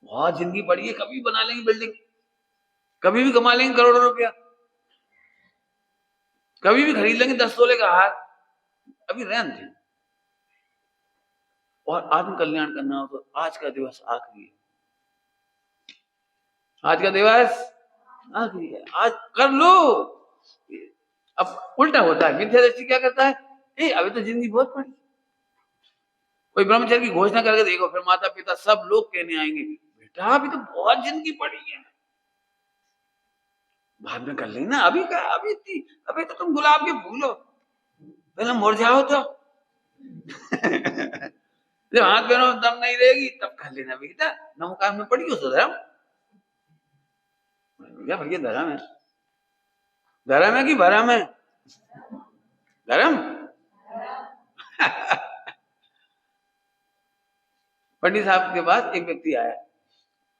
बहुत जिंदगी पड़ी है, कभी बना लेंगे बिल्डिंग, कभी भी कमा लेंगे करोड़ों रुपया, कभी भी खरीद लेंगे 10 तोले का हार, अभी रहन दें। और आत्म कल्याण करना हो तो आज का दिवस आखिरी है, आज का दिवस आखिरी है, आज कर लो। अब उल्टा होता है, मिथ्या दृष्टि क्या करता है, अभी तो जिंदगी बहुत पड़ी, कोई ब्रह्मचर्य की घोषणा करके देखो, फिर माता पिता सब लोग कहने आएंगे बेटा अभी तो बहुत जिंदगी पड़ी है, बाद में कर लेना, अभी का अभी तो तुम गुलाब के फूल हो, पहले मुरझाओ तो जब हाथ पैरों में दम नहीं रहेगी तब कर लेना बेटा, नमकान में पड़ी हो तो धर्म, क्या भैया धर्म है, धर्म है कि भरम है, धर्म पंडित साहब के पास एक व्यक्ति आया,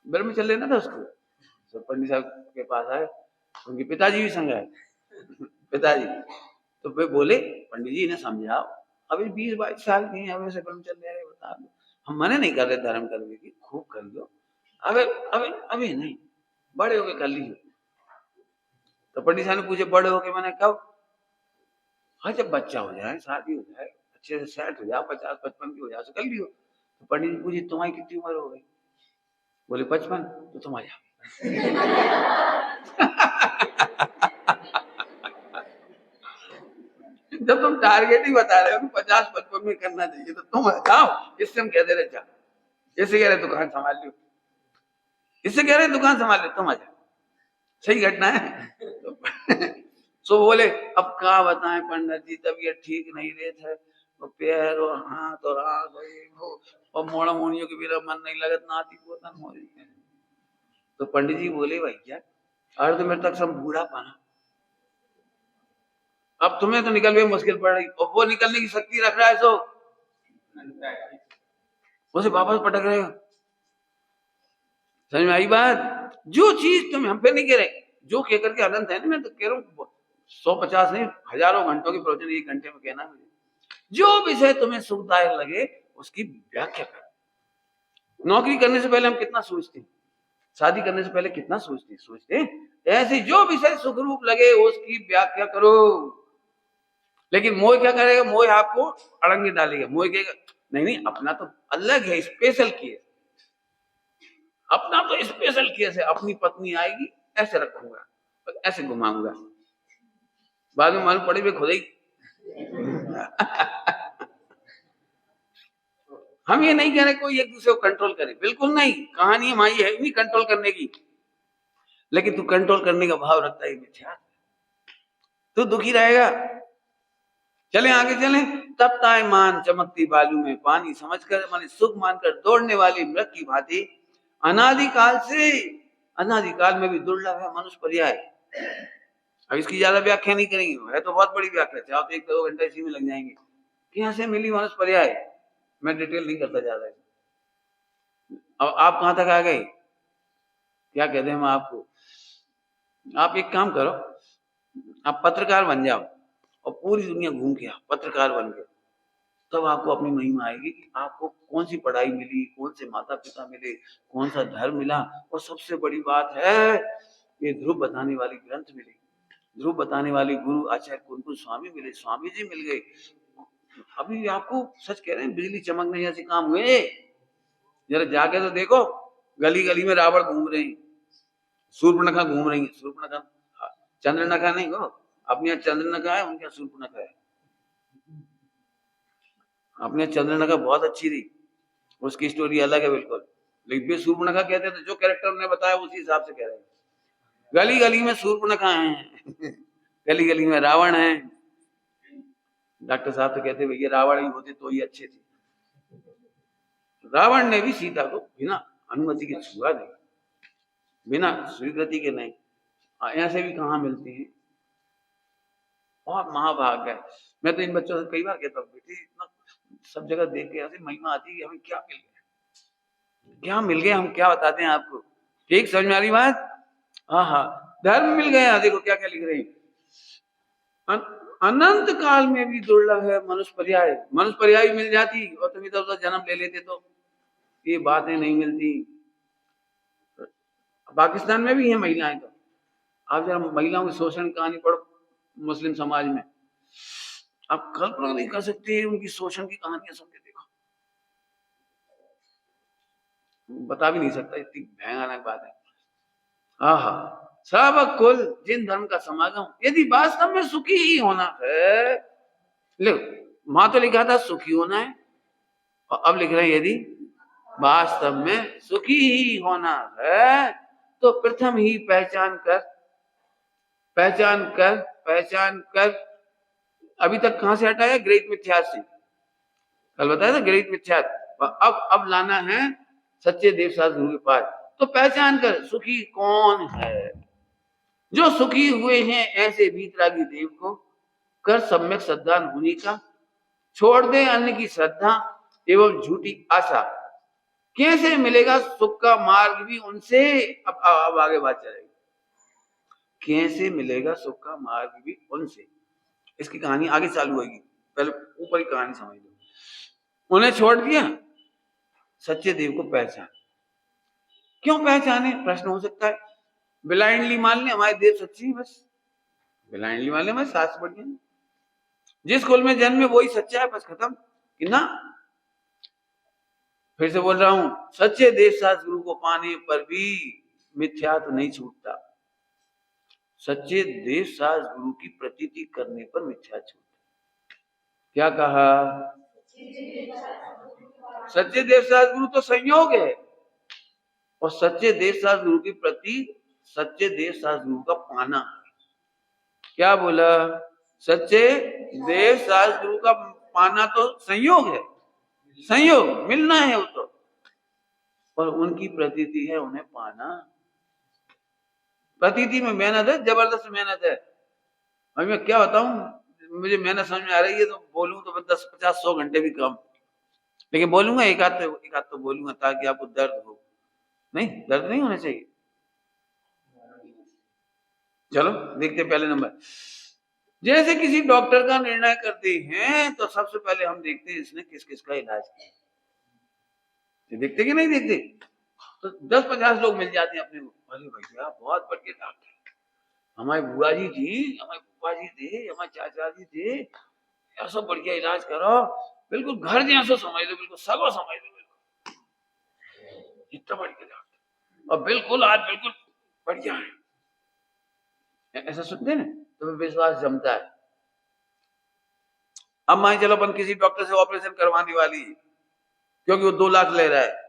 ब्रह्मचर्य लेना था उसको, तो पंडित साहब के पास आए, उनके पिताजी भी संग आए पिताजी, तो वे बोले पंडित जी इन्हें समझाओ, अभी 20-22 साल की है, अभी से ब्रह्मचर्य ले रहे, बता दो, हम मने नहीं कर रहे धर्म करने की, खूब कर लो, अबे अबे अभी नहीं, बड़े होके कर लीजिए। तो पंडित साहब ने पूछे बड़े होके, मैंने कब, हाँ जब बच्चा हो जाए, शादी हो जाए, अच्छे से सेट हो जाए, 50-55 की हो जाए तो कर लियो। तो पंडित जी पूछे तुम्हारी कितनी उम्र हो गई, बोले 55, तो तुम्हारी जब तुम टारगेट ही बता रहे हो कि 50-55 में करना चाहिए, तो तुम जाओ, इससे हम कह दे रहे जाओ, इससे कह रहे दुकान संभाल लो, इससे कह रहे दुकान संभाल लो, तुम आ जाओ, सही घटना है सो बोले अब क्या बताएं पंडित जी, तबीयत ठीक नहीं रहे थे, तो पैर और हाथ और आंख और मोड़ा मोड़ियों के मेरा मन नहीं लगत, नाती पोतन हो रही है। तो पंडित जी बोले भैया अर्ध में तक सब बूढ़ा पाना, अब तुम्हें तो निकल भी मुश्किल पड़ रही, और वो निकलने की शक्ति रख रहा है, सो उसे वापस पटक रहेगा। समझ में आई बात, जो चीज तुम हम पे नहीं कह रहे, जो कह करके अनंत है ना, मैं तो कह रहा हूँ 150 नहीं, हजारों घंटों की प्रवचन 1 घंटे में कहना है, जो विषय तुम्हें सुखदायक लगे उसकी व्याख्या कर। नौकरी करने से पहले हम कितना सोचते, शादी करने से पहले कितना सोचते, ऐसे जो विषय सुख रूप लगे उसकी व्याख्या करो। लेकिन मोह क्या करेगा, मोह आपको अड़ंगे डालेगा, मोह कहेगा नहीं अपना तो अलग है, स्पेशल केस, अपना तो स्पेशल केस है, अपनी पत्नी आएगी ऐसे रखूंगा, ऐसे घुमाऊंगा, बाद में मालूम पड़े खुद ही हम ये नहीं कह रहे कोई एक दूसरे को कंट्रोल करे, बिल्कुल नहीं, कहानी हमारी है नहीं कंट्रोल करने की, लेकिन तू कंट्रोल करने का भाव रखता है मिथ्या, तू दुखी रहेगा। चले आगे चले, तब ताय मान चमकती बालू में पानी समझकर, माने सुख मानकर दौड़ने वाली मृग की भांति अनादिकाल से, अनादिकाल में भी दुर्लभ है मनुष्य पर्याय। अब इसकी ज्यादा व्याख्या नहीं करेंगे, है तो बहुत बड़ी व्याख्या, चाहे तो 1-2 घंटे इसी में लग जाएंगे कि यहाँ से मिली मनुष्य पर्याय, मैं डिटेल नहीं करता ज्यादा। अब आप कहां तक आ गए, क्या कहते हैं हम आपको, आप एक काम करो, आप पत्रकार बन जाओ और पूरी दुनिया घूम के आओ पत्रकार बन के, तब आपको अपनी महिमा आएगी कि आपको कौन सी पढ़ाई मिली, कौन से माता पिता मिले, कौन सा धर्म मिला, और सबसे बड़ी बात है ये ध्रुव बताने वाली ग्रंथ मिले, ध्रुव बताने वाली गुरु आचार्य कुंकुल स्वामी मिले, स्वामी जी मिल गए। अभी आपको सच कह रहे हैं बिजली चमकने जैसे काम हुए, जरा जाके तो देखो, गली गली में रावण घूम रहे हैं, शूर्पणखा घूम रही है, शूर्पणखा चंद्रनखा नहीं हो, अपने यहाँ चंद्रनखा है, उनके यहाँ शूर्पणखा है, अपने चंद्रनखा बहुत अच्छी थी, उसकी स्टोरी अलग है बिल्कुल, लेकिन वे शूर्पणखा कहते थे, जो कैरेक्टर उन्होंने बताया उसी हिसाब से कह रहे हैं, गली गली में शूर्पणखा है गली गली में रावण है। डॉक्टर साहब तो कहते भैया रावण ही होते तो ही अच्छे थे, रावण ने भी सीता को बिना अनुमति के छुआ नहीं, बिना स्वीकृति के नहीं, ऐसे भी कहाँ मिलते हैं, बहुत महाभाग्य है। मैं तो इन बच्चों से कई बार कहता हूँ बेटी इतना सब जगह देख के ऐसी महिमा आती है कि हमें क्या मिल गया, क्या मिल गया, हम क्या बताते हैं आपको, ठीक समझ में आ रही बात। हाँ धर्म मिल गया, देखो क्या क्या लिख रहे हैं, अनंत काल में भी दुर्लभ है मनुष्य पर्याय। मनुष्य पर्याय मिल जाती और तुम इधर उधर जन्म ले लेते तो ये बातें नहीं मिलती। पाकिस्तान में भी है महिलाएं, तो आप जरा महिलाओं की शोषण की कहानी पढ़ो मुस्लिम समाज में, आप कल्पना नहीं कर सकते उनकी शोषण की कहानियां सुन के देखो, बता भी नहीं सकता, इतनी भयानक बात है। आहा, सब कुल जिन धर्म का समागम, यदि वास्तव में सुखी ही होना है, लो वहां तो लिखा था सुखी होना है और अब लिख रहे हैं यदि वास्तव में सुखी ही होना है तो प्रथम ही पहचान कर अभी तक कहां से हटाया? ग्रहित मिथ्यात से, कल बताया था ग्रहित मिथ्यात। अब लाना है सच्चे देवशास्त्र गुरु के पास। तो पहचान कर सुखी कौन है? जो सुखी हुए हैं ऐसे वीतरागी देव को कर सम्यक श्रद्धा होने का, छोड़ दे अन्य की श्रद्धा एवं झूठी आशा। कैसे मिलेगा सुख का मार्ग भी उनसे? अब आगे बात चलेगी, कैसे मिलेगा सुख का मार्ग भी उनसे। इसकी कहानी आगे चालू होगी, पहले ऊपर की कहानी समझ लो। उन्हें छोड़ दिया, सच्चे देव को पहचान। क्यों पहचाने? प्रश्न हो सकता है। ब्लाइंडली मान ले हमारे देव सच्ची है, बस ब्लाइंडली मान ले हमारे शास्त्र बढ़िया, जिस कुल में जन्म है वही सच्चा है, बस खत्म कि ना। फिर से बोल रहा हूं, सच्चे देव शास्त्र गुरु को पाने पर भी मिथ्या तो नहीं छूटता। सच्चे देव शास्त्र गुरु की प्रतीति करने पर मिथ्या छूटता। क्या कहा? सच्चे देव शास्त्र गुरु तो संयोग है और सच्चे देव शास्त्र गुरु की प्रति सच्चे देव शास्त्र गुरु का पाना। क्या बोला? सच्चे देव शास्त्र गुरु का पाना तो संयोग है, संयोग मिलना है वो तो, पर उनकी प्रतीति है उन्हें पाना। प्रतीति में मेहनत है, जबरदस्त मेहनत है। अभी मैं क्या बताऊं, मुझे मेहनत समझ में आ रही है तो बोलूं तो 10-50-100 घंटे भी कम, लेकिन बोलूंगा एक आध तो बोलूंगा ताकि आपको दर्द हो। नहीं, दर्द नहीं होना चाहिए। चलो देखते पहले नंबर। जैसे किसी डॉक्टर का निर्णय करते हैं तो सबसे पहले हम देखते हैं इसने किस किस का इलाज किया। देखते कि नहीं देखते? तो 10-50 लोग मिल जाते हैं अपने को, अरे भैया बहुत बढ़िया डॉक्टर, हमारे बुआ जी थी, हमारे फूफा जी थे, हमारे चाचा जी थे, ऐसा बढ़िया इलाज करो, बिल्कुल घर जैसा समझ लो, बिल्कुल सगो समझ लो, बिल्कुल इतना बढ़िया डॉक्टर और बिल्कुल आज बिल्कुल बढ़िया है। ऐसा सुनते हैं तो विश्वास जमता है। अब मान चलो अपन किसी डॉक्टर से ऑपरेशन करवाने वाली, क्योंकि वो 2 लाख ले रहा है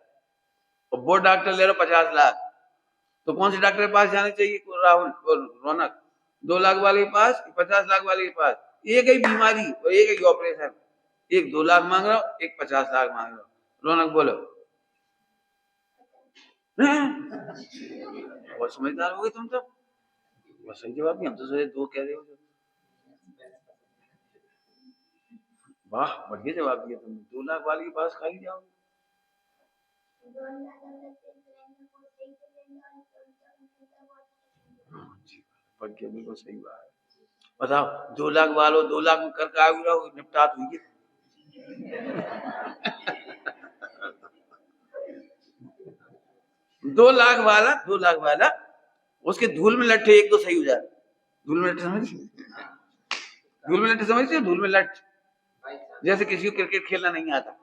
और वो डॉक्टर ले रहा है 50 लाख, तो कौन से डॉक्टर के पास जाना चाहिए? राहुल और रौनक? 2 लाख वाले के पास, 50 लाख वाले के पास? एक ही बीमारी और एक ही ऑपरेशन, एक 2 लाख मांग रहा हो, एक 50 लाख मांग रहा हो। रौनक बोलो। बहुत समझदार हो गए तुम तो, बस सही जवाब नहीं, हम तो सोचे 2 कह रहे हो। वाह बढ़िया जवाब दिया तुमने, 2 लाख वाले के पास खाली जाओगे। बढ़िया, बिल्कुल सही बात है। बताओ 2 लाख वालों 2 लाख में कर आ रहा निपटात हुई है। 2 लाख वाला उसके धूल में लट्ठे 1-2 सही हो जाए। धूल में लट्ठे समझते? धूल में लट्ठ, जैसे किसी को क्रिकेट खेलना नहीं आता,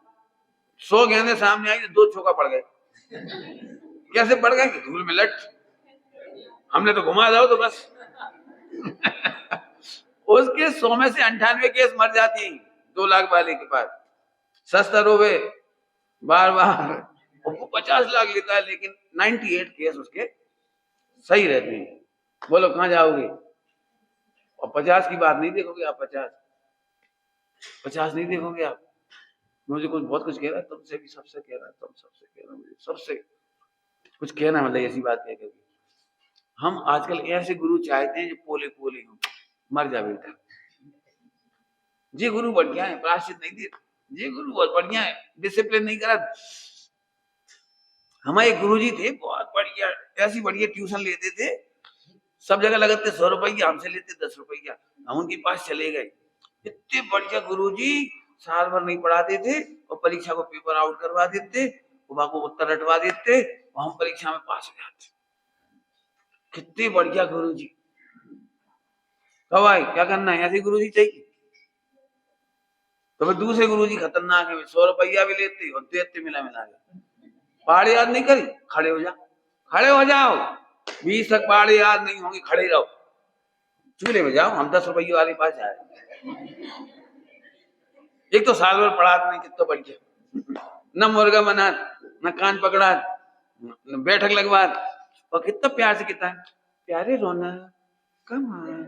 100 गेंदे सामने आई तो 2 चौका पड़ गए। कैसे पड़ गए? धूल में लट्ठ, हमने तो घुमा दो तो बस। उसके 100 में से 98 केस मर जाती हैं 2 लाख वाले के पास। सस्ता रोवे बार बार, वो 50 लाख लेता है लेकिन 98 केस उसके सही रहते हैं। बोलो कहां जाओगे? और 50 की बात नहीं देखोगे आप, 50 नहीं देखोगे आप। मुझे कुछ बहुत कुछ कह रहा है, तुमसे भी सबसे कह रहा है, तुम सबसे कह रहा है, मुझे सबसे कुछ कहना, मतलब ऐसी बात कह करके। हम आजकल ऐसे गुरु चाहते हैं जो पोले पोले हो, मर जा बेटा, जी गुरु बढ़िया है, प्रायश्चित नहीं दे, जी गुरु बहुत बढ़िया है, डिसिप्लिन नहीं करा। हमारे गुरुजी थे बहुत बढ़िया, ऐसी बढ़िया ट्यूशन लेते थे, सब जगह लगाते 100 रुपया, हमसे लेते 10 रुपया। हम उनके पास चले गए। इतने बढ़िया गुरुजी, साल भर नहीं पढ़ाते थे और परीक्षा को पेपर आउट करवा देते, वहां को उत्तर रटवा देते और हम परीक्षा में पास हो जाते। कितने बढ़िया गुरुजी। तो भाई क्या करना है, ऐसे गुरुजी चाहिए। तो फिर दूसरे गुरुजी खतरनाक है, 100 रुपया भी लेते और देते मिला के। पहाड़ याद नहीं करी, खड़े हो जाओ, खड़े हो जाओ, 20 तक पहाड़ याद नहीं होंगे, खड़े रहो, चूल्हे में जाओ, हम 10 रुपये वाले पास जाए। एक तो साल भर पढ़ा नहीं, कितना बढ़िया, न मुर्गा बना, न कान पकड़ा, न बैठक लगवा, और कितना प्यार से कितना प्यारे रोना कमान।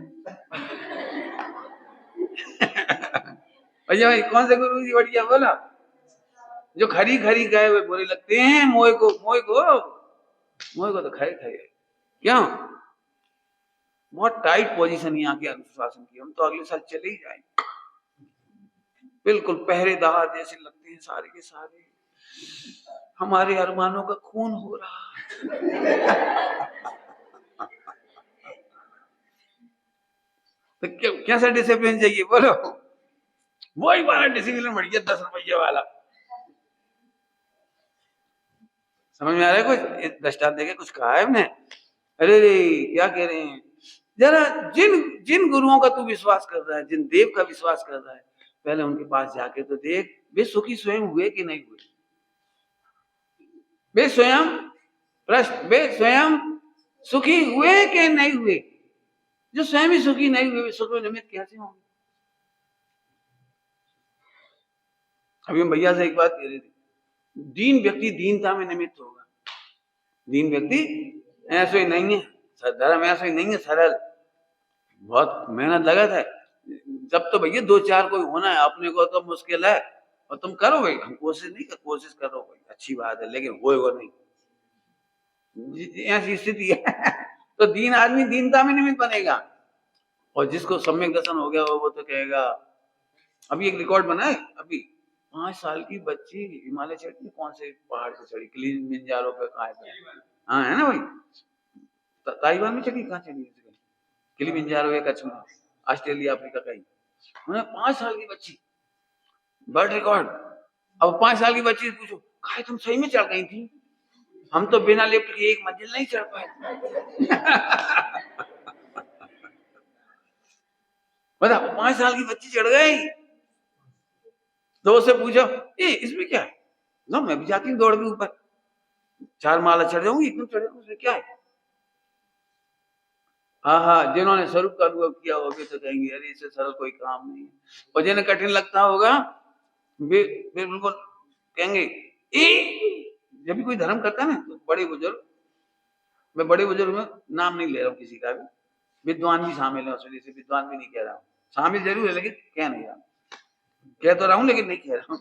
भैया भाई कौन से गुरु जी बढ़िया बोला? जो खरी खरी गए हुए बुरे लगते हैं, मोह को तो खाए खाए। क्यों? बहुत टाइट पोजीशन यहाँ के अनुशासन की, हम तो अगले साल चले ही जाएंगे। बिल्कुल पहरेदार जैसे लगते हैं सारे के सारे, हमारे अरमानों का खून हो रहा। तो कैसा डिसिप्लिन चाहिए बोलो? वही वाला डिसिप्लिन बढ़िया, 10 रुपये वाला। समझ में आ रहा है कुछ? दृष्टांत देके कुछ कहा है हमने? अरे क्या कह रहे हैं, जरा जिन गुरुओं का तू विश्वास कर रहा है, जिन देव का विश्वास कर रहा है, पहले उनके पास जाके तो देख, वे सुखी स्वयं हुए कि नहीं हुए। वे स्वयं सुखी हुए कि नहीं हुए। जो स्वयं ही सुखी नहीं हुए, वे सुख में निमित्त कैसे होंगे? अभी हम भैया से एक बात कह रहे थे, दीन व्यक्ति दीनता में निमित्त होगा। दीन व्यक्ति ऐसे ही नहीं है, धर्म ऐसे ही नहीं है सरल, बहुत मेहनत लगत है। जब तो भैया 2-4 कोई होना है, अपने को तो मुश्किल है, और तुम करो भाई, हम कोशिश करो भाई, अच्छी बात है, लेकिन होएगा नहीं, ऐसी स्थिति है। तो दीन आदमी दीनता में निमित्त बनेगा, और जिसको सम्यक दर्शन हो गया वो तो कहेगा। अभी एक रिकॉर्ड बना है, अभी 5 साल की बच्ची हिमालय चढ़ी, कौन से पहाड़ पे चढ़ी, किलिमंजारो पे, कहाँ पे? हाँ है ना भाई, ताइवान में चढ़ी, कहाँ चढ़ी? किलिमंजारो है कच्छ में, ऑस्ट्रेलिया अफ्रीका कहीं। 5 साल की बच्ची, वर्ल्ड रिकॉर्ड। अब 5 साल की बच्ची से पूछो, कहा तुम सही में चढ़ गई थी? हम तो बिना लिफ्ट के 1 मंजिल नहीं चढ़ पाए। बता, 5 साल की बच्ची चढ़ गई, तो उससे पूछो इसमें क्या है? ना मैं भी जाती हूँ दौड़ के ऊपर, 4 माला चढ़ जाऊंगी, एकदम चढ़ जाऊंगी, उसमें क्या है? हाँ, जिन्होंने स्वरूप का अनुभव किया होगा तो कहेंगे अरे इससे सरल कोई काम नहीं है, और जिन्हें कठिन लगता होगा वे बिल्कुल कहेंगे। जब भी कोई धर्म करता है ना, तो बड़े बुजुर्ग, मैं बड़े बुजुर्ग में नाम नहीं ले रहा हूँ किसी का भी, विद्वान भी शामिल है उसमें, जैसे विद्वान भी नहीं कह रहा हूँ, शामिल जरूर है लेकिन कह नहीं रहा, कह तो रहा हूँ लेकिन नहीं कह रहा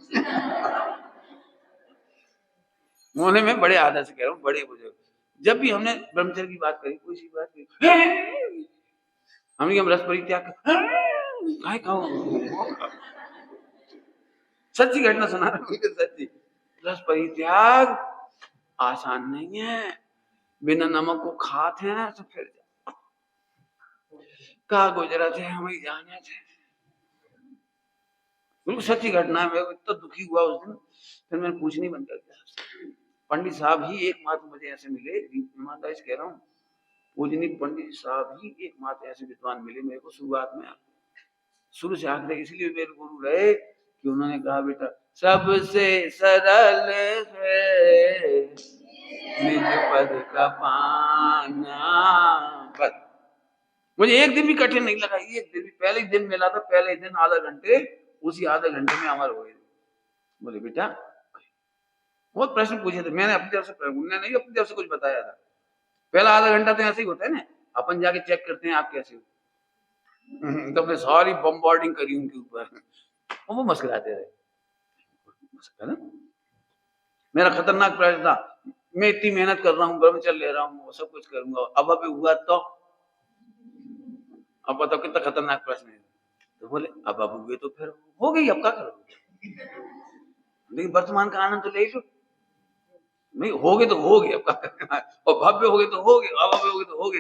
हूँ। उन्हें मैं बड़े आदर से कह रहा हूँ, बड़े बुजुर्ग। जब भी हमने ब्रह्मचर्य की बात करी, कोई सी बात करी, हमने रस परित्याग, सच्ची घटना सुना रहा हूँ, सच्ची। रस परित्याग आसान नहीं है, बिना नमक को खाते हैं तो फिर कहा गुजरा थे हमें जाने थे। बिल्कुल सच्ची घटना है, मैं इतना दुखी हुआ उस दिन, फिर मैंने पूछनी बंद कर दिया। पंडित साहब ही एकमात्र मुझे ऐसे मिले, ईमानदारी से कह रहा हूँ, पूजनी पंडित साहब ही एकमात्र ऐसे विद्वान मिले मेरे को शुरुआत में, शुरू से आखिर, इसलिए मेरे गुरु रहे कि उन्होंने कहा बेटा सबसे सरल है निज पद का पाना। बस मुझे एक दिन भी कठिन नहीं लगा, एक दिन भी। पहले दिन मिला था, पहले दिन आधा घंटे, उसी आधे घंटे में अमर हो गए। बोले बेटा, बहुत प्रश्न पूछे थे मैंने अपनी तरफ से, उन्होंने नहीं अपनी तरफ से कुछ बताया था। पहला आधा घंटा तो ऐसे ही होता है ना, अपन जाके चेक करते हैं आप कैसे हो, तो हमने सारी बम्बार्डिंग करी उनके ऊपर, वो मुस्कुराते रहे। मेरा खतरनाक प्रश्न था, मैं इतनी मेहनत कर रहा हूँ, ब्रह्मचर्य ले रहा हूँ, सब कुछ करूंगा, अब हुआ तो अब बताओ कितना खतरनाक प्रश्न है। तो बोले अब हुए तो फिर हो गई, अब क्या करोगे, लेकिन वर्तमान का आनंद तो ले लो, नहीं हो गए तो हो गए, अब क्या करना, और भव्य हो गए तो हो गए, अभव्य हो गए तो हो गए,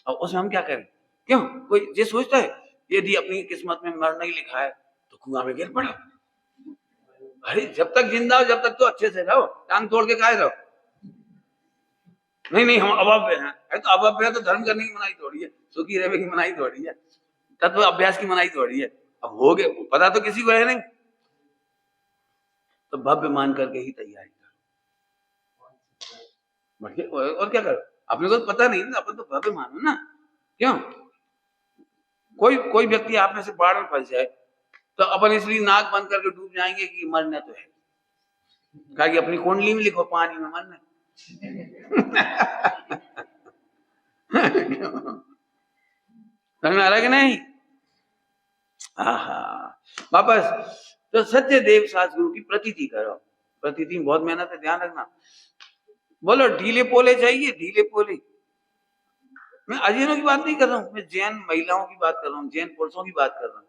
अब उसमें हम क्या करें? क्यों कोई ये सोचता है यदि अपनी किस्मत में मरना ही लिखा है तो कुआं में गिर पड़ो। अरे जब तक जिंदा हो जब तक तो अच्छे से रहो, टांग तोड़ के काहे रहो। नहीं नहीं हम अभव्य हैं, तो अभव्य है तो धर्म करने की मनाही थोड़ी है, सुखी रहने की मनाही थोड़ी है, तत्व अभ्यास की मनाही थोड़ी है। अब हो गए पता तो किसी को है नहीं, तो भव्य मान करके ही तैयारी करो। और क्या करो, अपने को पता नहीं ना, अपन तो भव्य मानो ना। क्यों कोई व्यक्ति आप में से बाढ़ में फंस जाए तो अपन इसलिए नाक बंद करके डूब जाएंगे कि मरना तो है, कहा कि अपनी कुंडली में लिखो पानी में मरना। समझ में आ रहा कि नहीं? वापस तो सत्य देव शास्त्र गुरु की प्रतीति करो। प्रतीति में बहुत मेहनत है, ध्यान रखना। बोलो ढीले पोले चाहिए, ढीले पोले। मैं अजैनों की बात नहीं कर रहा हूं, मैं जैन महिलाओं की बात कर रहा हूँ, जैन पुरुषों की बात कर रहा हूँ।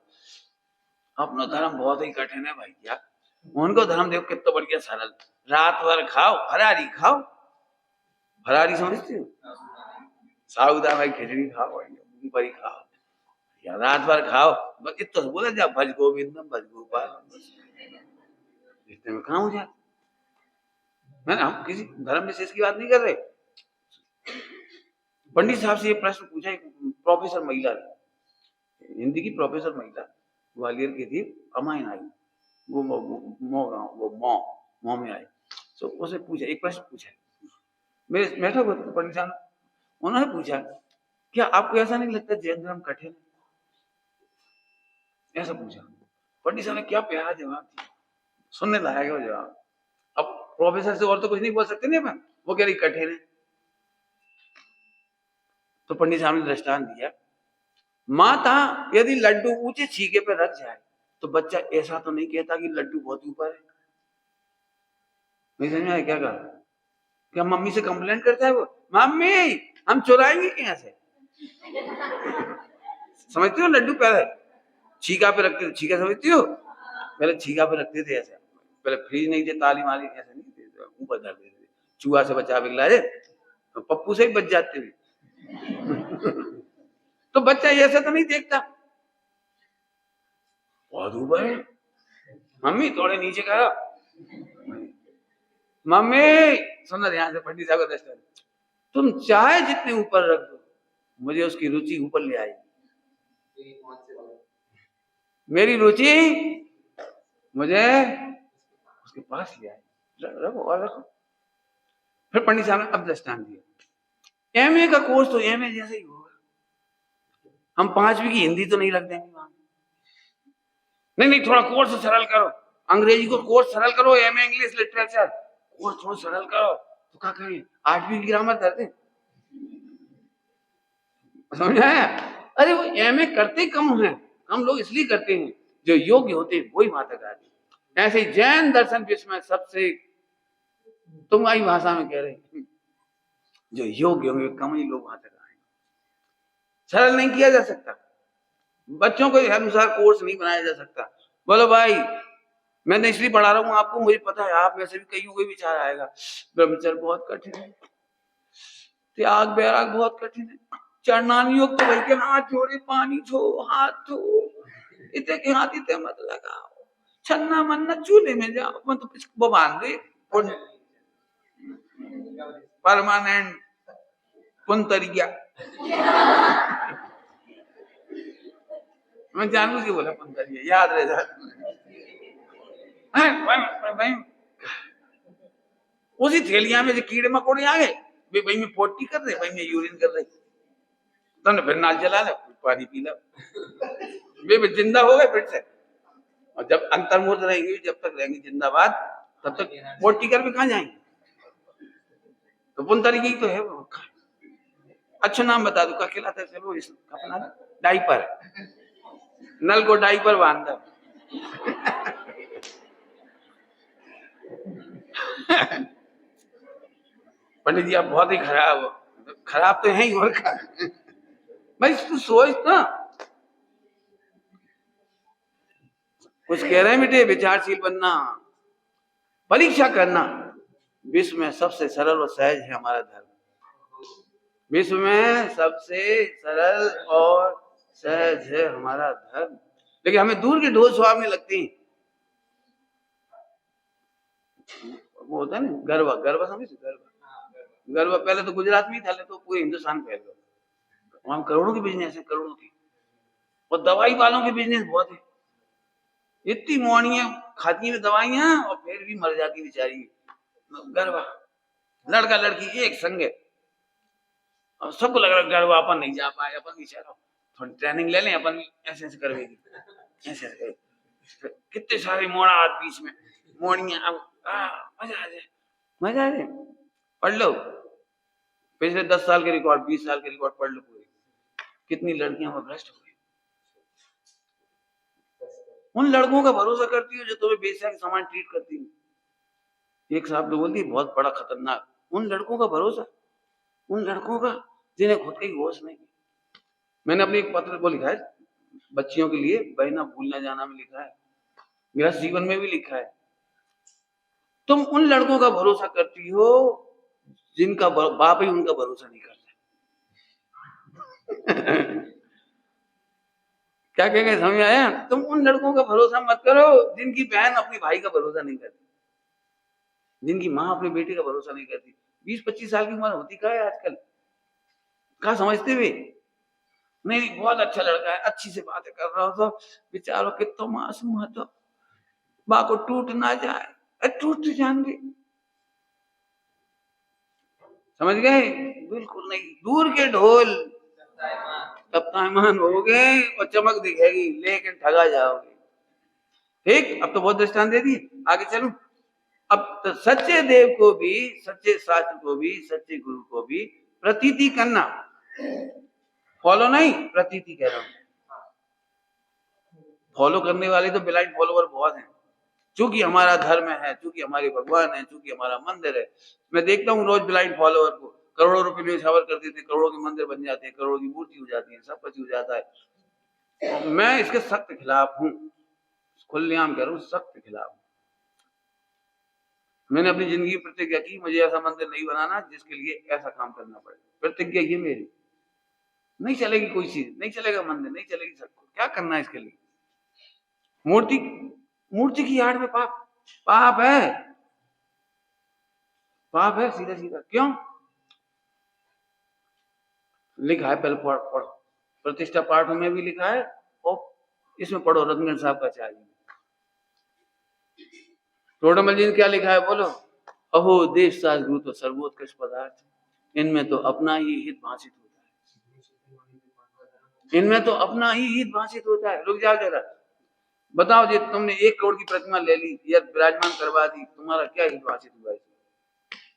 अपना धर्म बहुत ही कठिन है भाई, क्या उनको धर्म देखो कितना बढ़िया सरल। रात भर खाओ फरारी, खाओ फरारी, समझते हो? साउदा भाई खिचड़ी खाओ, मूंगफली खाओ, या रात भर खाओ, बस इतना बोला जा भज गोविंदम भज गोपाल, इतने में काम हो जाए। मैंने हम किसी धर्म विशेष की बात नहीं कर रहे। पंडित साहब से ये प्रश्न पूछा प्रोफेसर महिला, हिंदी की प्रोफेसर महिला, ग्वालियर की थी, अमाइन आई, वो मौ में आई। तो उसे पूछा, एक प्रश्न पूछा, मेरे बैठा हुआ पंडित साहब, उन्होंने पूछा क्या आपको ऐसा नहीं लगता जैन धर्म कठिन है? ऐसा पूछा। पंडित साहब ने क्या प्यारा जवाब दिया, सुनने लायक है वो जवाब। अब प्रोफेसर से और तो कुछ नहीं बोल सकते नहीं, वो कह रही कठिन है। तो पंडित साहब ने दृष्टांत दिया, माता यदि लड्डू ऊंचे छीके पे रख जाए तो बच्चा ऐसा तो नहीं कहता कि लड्डू बहुत ऊपर है। नहीं समझ में आया क्या कहा? क्या मम्मी से कंप्लेंट करता है वो, मम्मी हम चुराएंगे कहां से? समझते हो लड्डू पहले छीका पे रखते थे, छीका समझती हो? पहले छीका पे रखते थे ऐसे, पहले फ्रिज नहीं थे, ताली माली ऐसे नहीं थे, ऊपर धर देते थे, चूहा से बचा बिगला तो पप्पू से ही बच जाते थे। तो बच्चा ऐसा तो नहीं देखता बहुत ऊपर है, मम्मी थोड़े नीचे करो, मम्मी सुनना ध्यान से, पंडित साहब का दृष्टांत, तुम चाहे जितने ऊपर रख दो, मुझे उसकी रुचि ऊपर ले आई, मेरी रुचि मुझे उसके पास ले आई, रखो और रखो। फिर पंडित साहब ने अब दृष्टांत दिया, एमए का कोर्स तो एमए जैसे ही होगा, हम 5वीं की हिंदी तो नहीं रख देंगे वहां। नहीं थोड़ा कोर्स सरल करो, अंग्रेजी को कोर्स सरल करो, एमए इंग्लिश लिटरेचर कोर्स थोड़ा सरल करो, तो क्या करें 8वीं की ग्रामर कर दे। समझ आया? अरे वो एमए करते कम है, हम लोग इसलिए करते हैं, जो योग्य होते हैं वही वहां तक आते। ऐसे जैन दर्शन विश्व में सबसे, तुम आई भाषा में कह रहे, जो योग्य होंगे कम ही लोग वहां तक आएंगे। सरल नहीं किया जा सकता, बच्चों को अनुसार कोर्स नहीं बनाया जा सकता। बोलो भाई मैं इसलिए पढ़ा रहा हूँ आपको, मुझे पता है आप में से भी कईयों को विचार आएगा ब्रह्मचर्य बहुत कठिन है, त्याग बैराग बहुत कठिन है, चरणान योग तो भाई के हाथ जोड़े पानी छो हाथ छो, इतने के हाथ इतने मत लगाओ, छन्ना मन्ना चूल्हे में जाओ, मतलब वो बांध दे परमानेंट पुंतरिया। मैं जानबूझ के बोला पुंतरिया, याद रह जाता। उसी थैलियां में जो कीड़े मकोड़े आ गए, भाई में पोटी कर रहे, भाई में यूरिन कर रहे, तुमने फिर नाल जला लो, पानी पी लो, वे जिंदा हो गए फिर से। और जब अंतर्मुहूर्त रहेंगे, जब तक रहेंगे जिंदाबाद, तब तक पोटी कर भी कहां जाएंगे? तो पुंतरिया ही तो है वो। अच्छा नाम बता दो, क्या खिलाता है? चलो अपना डाइपर, नल को डाइपर बांध दो। पंडित जी आप बहुत ही खराब तो है ही, और भाई तू सोच ना, कुछ कह रहे हैं बेटे, विचारशील बनना, परीक्षा करना। विश्व में सबसे सरल और सहज है हमारा धर्म, विश्व में सबसे सरल और सहज है हमारा धर्म। लेकिन हमें दूर के ढोल सुहावने लगते हैं। वो होता है ना गरबा, गरबा समझे? गरबा, गरबा पहले तो गुजरात में ही था, तो पूरे हिंदुस्तान फैल गया। वहां करोड़ों की बिजनेस है, करोड़ों की। और दवाई वालों के बिजनेस बहुत है। इतनी मोहनियां खाती हैं दवाइयां और फिर भी मर जाती बेचारी। गरबा, लड़का लड़की एक संग है। और सबको लग रहा है गरबा अपन नहीं जा पाए, अपन भी चलो थोड़ी ट्रेनिंग ले लें, अपन भी ऐसे ऐसे करवेगी, ऐसे ऐसे। कितने सारे मोड़ा हाथ बीच में मोड़ियां। अब मजा आ जाए, मजा आ जाए। पढ़ लो पिछले 10 साल के रिकॉर्ड, 20 साल के रिकॉर्ड पढ़ लो पूरे। कितनी लड़कियां वो भ्रष्ट हो गई। उन लड़कों का भरोसा करती हो जो तुम्हें बेचा के सामान ट्रीट करती है। एक साहब ने बोल दी बहुत बड़ा खतरनाक, उन लड़कों का भरोसा, उन लड़कों का जिन्हें खुद की होश नहीं। मैंने अपने एक पत्र को लिखा है बच्चियों के लिए, बहना भूलना जाना में लिखा है, मेरा जीवन में भी लिखा है। तुम उन लड़कों का भरोसा करती हो जिनका बाप ही उनका भरोसा नहीं करता। क्या कहेंगे, समझ आया? तुम उन लड़कों का भरोसा मत करो जिनकी बहन अपने भाई का भरोसा नहीं करती, जिनकी माँ अपने बेटे का भरोसा नहीं करती। 20-25 साल की उम्र होती क्या है आजकल, क्या समझते हुए? नहीं बहुत अच्छा लड़का है, अच्छी से बातें कर रहा हो तो बेचारो कितना मासूम है, तो माँ को टूट ना जाए, टूट जाएंगे। समझ गए? बिल्कुल नहीं। दूर के ढोल कप्तान हो गए और चमक दिखेगी, लेकिन ठगा जाओगे। ठीक, अब तो बहुत दृष्टांत दे दिए, आगे चलूं। अब तो सच्चे देव को भी, सच्चे शास्त्र को भी, सच्चे गुरु को भी प्रतीति करना, फॉलो नहीं, प्रतीति कह रहा हूं। फॉलो करने वाले तो ब्लाइंड फॉलोवर बहुत हैं। चूंकि हमारा धर्म है, चूंकि हमारे भगवान है, चूंकि हमारा मंदिर है, मैं देखता हूँ रोज ब्लाइंड फॉलोवर को। करोड़ों रुपए में न्यौछावर कर देते, करोड़ों के मंदिर बन जाते हैं, करोड़ों की मूर्ति हो जाती है, सब कुछ हो जाता है। मैं इसके सख्त खिलाफ हूँ, खुलेआम कह रहा हूँ, सख्त खिलाफ। मैंने अपनी जिंदगी प्रतिज्ञा की, मुझे ऐसा मंदिर नहीं बनाना जिसके लिए ऐसा काम करना पड़े। प्रतिज्ञा ये मेरी, नहीं चलेगी कोई चीज, नहीं चलेगा मंदिर, नहीं चलेगी सब कुछ। क्या करना है इसके लिए? मूर्ति, मूर्ति की आड़ में पाप, पाप है, पाप है सीधा सीधा। क्यों लिखा है? पहले पढ़ो, प्रतिष्ठा पाठ में भी लिखा है, और इसमें पढ़ो रत्नगढ़ साहब का चाहिए। टोडरमल जी ने क्या लिखा है बोलो? अहो देश शास्त्र गुरु तो सर्वोत्कृष्ट पदार्थ, इनमें तो अपना ही हित भाषित होता है, इनमें तो अपना ही हित भाषित होता है। रुक जाओ जरा, बताओ जी, तुमने 1 करोड़ की प्रतिमा ले ली या विराजमान करवा दी, तुम्हारा क्या हित भाषित हुआ?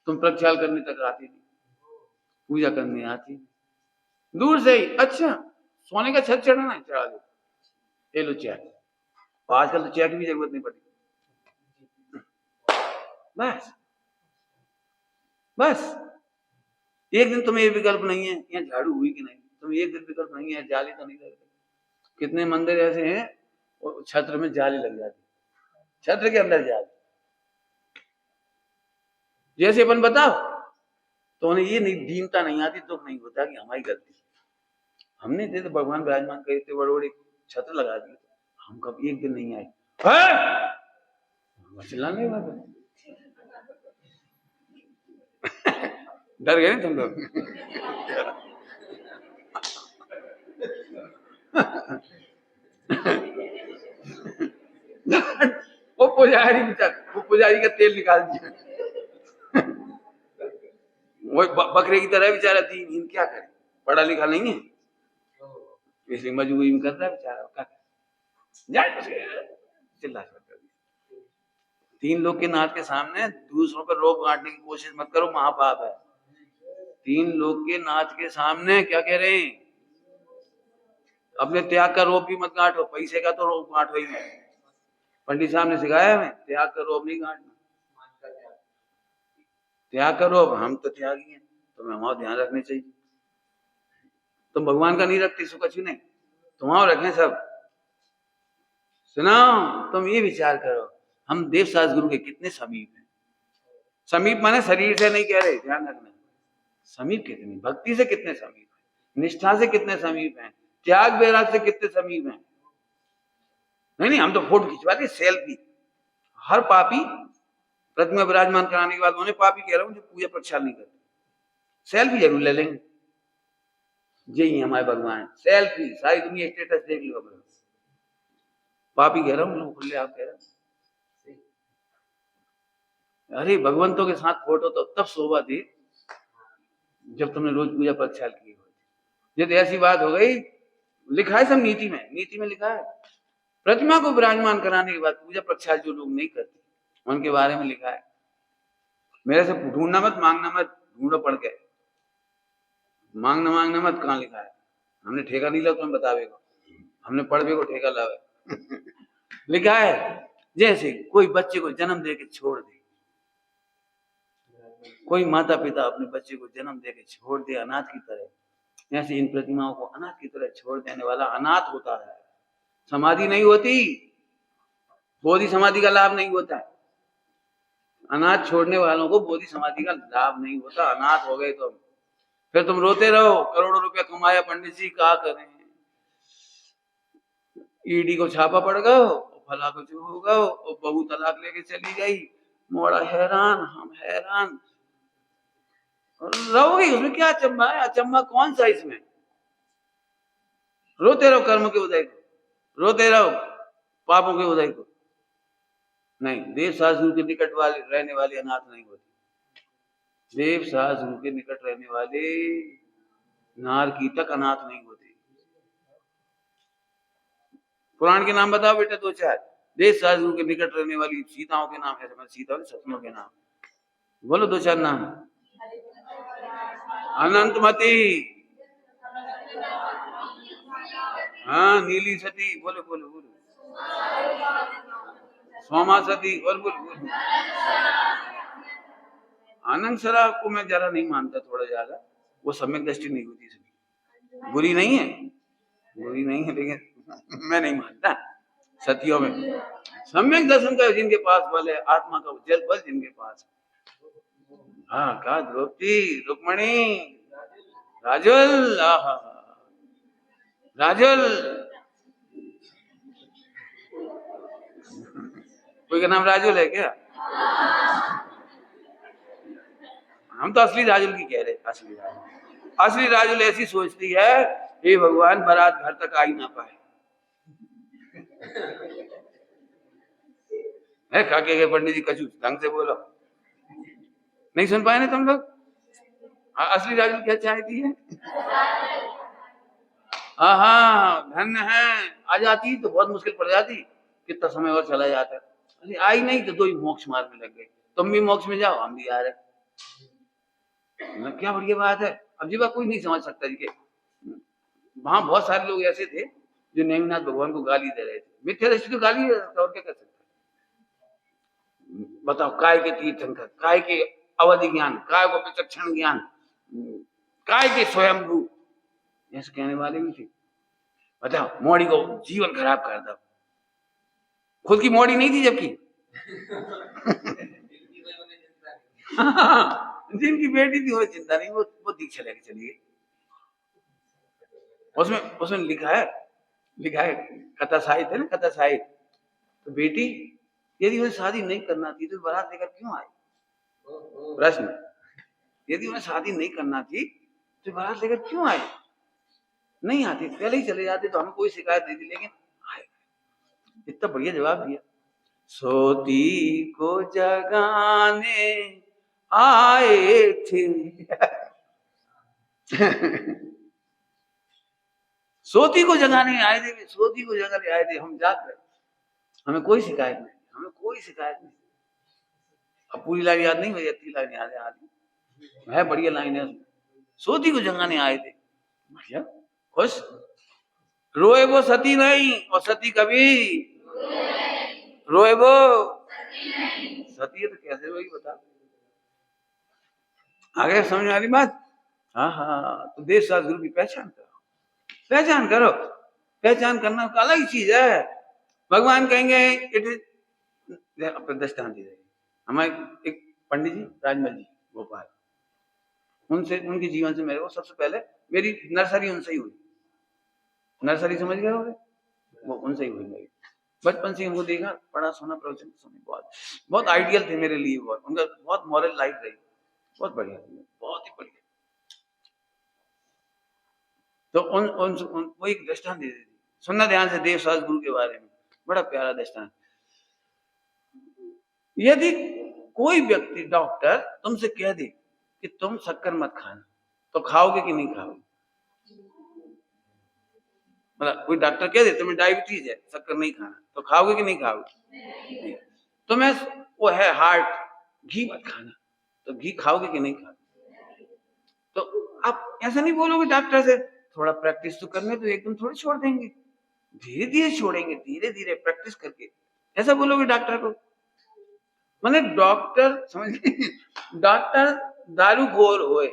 तुम प्रक्षाल करने तक आती नहीं, पूजा करने आती दूर से ही। अच्छा सोने का छत चढ़ाना है, चढ़ा दो, ले लो चेक। आजकल तो चेक की भी जरूरत नहीं पड़ती, बस बस। एक दिन तुम्हें ये विकल्प नहीं है, यहाँ झाड़ू हुई कि नहीं, तुम्हें एक दिन विकल्प नहीं है, जाली तो नहीं लगती। कितने मंदिर ऐसे हैं और छत्र में जाली लग जाती, छत्र के अंदर जाली। जैसे अपन बताओ तो उन्हें ये नहीं, दीनता नहीं आती, दुख नहीं होता कि हमारी गलती, हमने दे तो भगवान विराजमान करे थे, बड़े बड़े छत्र लगा दिए, हम कब एक दिन नहीं आए चिल्लाने वाले। डर गए तुम लोग? वो पुजारी बेचारा, वो पुजारी का तेल निकाल दिया, वो बकरे की तरह बेचारा दीन क्या करे, पढ़ा लिखा नहीं है, इसलिए मजबूरी में करता है बेचारा। चिल्ला 3 लोग के नाथ के सामने दूसरों पर रोब गांटने की कोशिश मत करो, महापाप है। 3 लोग के नाथ के सामने क्या कह रहे हैं? अपने त्याग का रोब भी मत गांठो, पैसे का तो रोब गांठो ही नहीं। पंडित साहब ने सिखाया हमें, त्याग का रोब नहीं गांठना, त्याग का रोब। हम तो त्यागी हैं, तो हमारा ध्यान रखने चाहिए। तुम भगवान का नहीं रखते, सो कुछ नहीं, तुम्हारा रखें सब। सुनाओ, तुम ये विचार करो, हम देव शास्त्र गुरु के कितने समीप हैं। समीप माने शरीर से नहीं कह रहे, ध्यान रखना, समीप कितने, भक्ति से कितने समीप है, निष्ठा से कितने समीप हैं, त्याग बैराग से कितने समीप हैं। नहीं, हम तो फोटो खिंचवाते, सेल्फी। हर पापी प्रतिमा विराजमान कराने के बाद, उन्हें पापी कह रहा हूं जो पूजा प्रक्षाल नहीं करते, सेल्फी जरूर ले लेंगे। यही हमारे भगवान, सेल्फी। सारी दुनिया स्टेटस देख लो अपना। पापी कह रहा हूं, खुले आप कह रहे हैं। अरे भगवंतों के साथ फोटो तो तब शोभा थी जब तुमने रोज पूजा प्रक्षाल की हो। ये तो ऐसी बात हो गई, लिखा है सब नीति में, नीति में लिखा है प्रतिमा को विराजमान कराने के बाद पूजा प्रक्षाल जो लोग नहीं करते उनके बारे में लिखा है। मेरे से ढूंढना मत, मांगना मत, ढूंढो पढ़ के। मांगना मत, कहाँ लिखा है? हमने ठेका नहीं लिया, तुम्हें बतावेगा। हमने पढ़वे को ठेका लावे। लिखा है जैसे कोई बच्चे को जन्म दे के छोड़ दे, कोई माता पिता अपने बच्चे को जन्म दे के छोड़ दे अनाथ की तरह, ऐसे इन प्रतिमाओं को अनाथ की तरह छोड़ देने वाला अनाथ होता है। समाधि नहीं होती, बोधि समाधि का लाभ नहीं होता है। अनाथ छोड़ने वालों को बोधि समाधि का लाभ नहीं होता। अनाथ हो गए तो फिर तुम रोते रहो, करोड़ों रुपया कमाया पंडित जी, क्या करें, ईडी को छापा पड़ गया, फला कुछ होगा, बहू तलाक लेके चली गई, मोड़ा हैरान, हम हैरान। रहोगे, उसमें क्या अचंभा है? अचंभा कौन सा इसमें? रोते रहो कर्म के उदय को, रोते रहो पापों के उदय को। नहीं, देव साधु के निकट वाले रहने वाले अनाथ नहीं होते। देव साधु के निकट रहने वाले नार की तक अनाथ नहीं होते। पुराण के नाम बताओ बेटा, दो चार। देव साधु के निकट रहने वाली सीताओं के नाम है, सीता और सतियों के नाम बोलो, दो चार नाम। अनंतमती, हाँ, नीली सती, बोलो बोलो बोलो। सोमा सती, बोल बोल बोल। अनंतसरा को मैं जरा नहीं मानता, थोड़ा ज्यादा, वो सम्यक दृष्टि नहीं होती इसलिए। बुरी नहीं है, बुरी नहीं है, लेकिन मैं नहीं मानता। सतियों में सम्यक दर्शन का जिनके पास बल है, आत्मा का जल बल जिनके पास, हाँ, का द्रौपदी, रुक्मणी, राजुल, राजुल, कोई का नाम राजुल है क्या? हम तो असली राजुल की कह रहे। असली राजुल ऐसी सोचती है, हे भगवान बारात घर तक आ ही ना पाए। काके गए पंडित जी, कछु ढंग से बोलो, नहीं सुन पाए ना तुम लोग? असली राजुल क्या चाहती है? हाँ, धन्य है, आ जाती तो बहुत मुश्किल पड़ जाती, कितना समय और चला जाता। अरे आई नहीं तो दो ही मोक्ष मार्ग में लग गए। तुम भी मोक्ष में जाओ, हम भी आ रहे। क्या बढ़िया बात है। अब जी बात कोई नहीं समझ सकता जी के वहां बहुत सारे लोग ऐसे थे जो नेमिनाथ भगवान को गाली दे रहे थे। मिथ्या दृष्टि तो गाली और क्या कर सकते। बताओ, काय के तीर्थंकर, काय के अवधि ज्ञान, काय को विचक्षण ज्ञान, काय के स्वयंभू, ऐसे कहने वाले भी थे। बताओ, मौड़ी को जीवन खराब कर दो, खुद की मौड़ी नहीं थी जबकि। जिनकी बेटी थी वो चिंता नहीं, वो दीक्षा लेके चली गई। उसमें लिखा है कथा साहित्य है ना, कथा साहित्य। तो बेटी यदि उन्हें शादी नहीं करना थी तो बारात लेकर क्यों आई? प्रश्न, यदि उन्हें शादी नहीं करना थी तो बारात लेकर क्यों आए? नहीं आती, पहले ही चले जाते तो हमें कोई शिकायत नहीं थी, लेकिन आए। इतना बढ़िया जवाब दिया। सोती को जगाने आए थे। सोती को जगाने आए थे, सोती को जगाने आए थे, हम जाग गए, हमें कोई शिकायत नहीं, हमें कोई शिकायत नहीं। अब पूरी लाइन याद नहीं हुई, इतनी लाइन याद है, बढ़िया लाइन है। सोती को जगाने आए थे, बढ़िया, खुश। रोए वो सती नहीं, और सती कभी रोए वो सती है तो कैसे रोएगी बता? आगे समझ आ रही बात? हाँ, तो देश गुरु की पहचान करो, पहचान करो। पहचान करना तो अलग ही चीज है। भगवान कहेंगे इट इज अपने दृष्टांत दे। हमारे एक पंडित जी राजमल जी भोपाल, उनके जीवन से मेरे को सबसे पहले मेरी नर्सरी उनसे ही हुई। नर्सरी समझ गए होंगे, वो उनसे ही हुई मेरी। बचपन से उनको देखा, बड़ा सोना प्रवचन सुने, बहुत बहुत आइडियल थे मेरे लिए, बहुत उनका बहुत मॉरल लाइफ रही, बहुत बढ़िया, बहुत ही बढ़िया। तो वो एक दृष्टांत दे देती, सुनना ध्यान से देव सास गुरु के बारे में, बड़ा प्यारा दृष्टांत। यदि कोई व्यक्ति डॉक्टर तुमसे कह दे कि तुम शक्कर मत खाना, तो खाओगे कि नहीं खाओगे? मतलब कोई डॉक्टर कह दे तुम्हें डायबिटीज है, शक्कर नहीं खाना, तो खाओगे कि नहीं खाओगे? नहीं। तुम्हें वो है हार्ट, घी मत खाना, तो घी खाओगे कि नहीं खाओगे? तो आप ऐसा नहीं बोलोगे डॉक्टर से, थोड़ा प्रैक्टिस तो करने तो एकदम थोड़ी छोड़ देंगे, धीरे धीरे छोड़ेंगे, धीरे धीरे प्रैक्टिस करके, ऐसा बोलोगे डॉक्टर को? माने डॉक्टर समझ, डॉक्टर दारूखोर होए,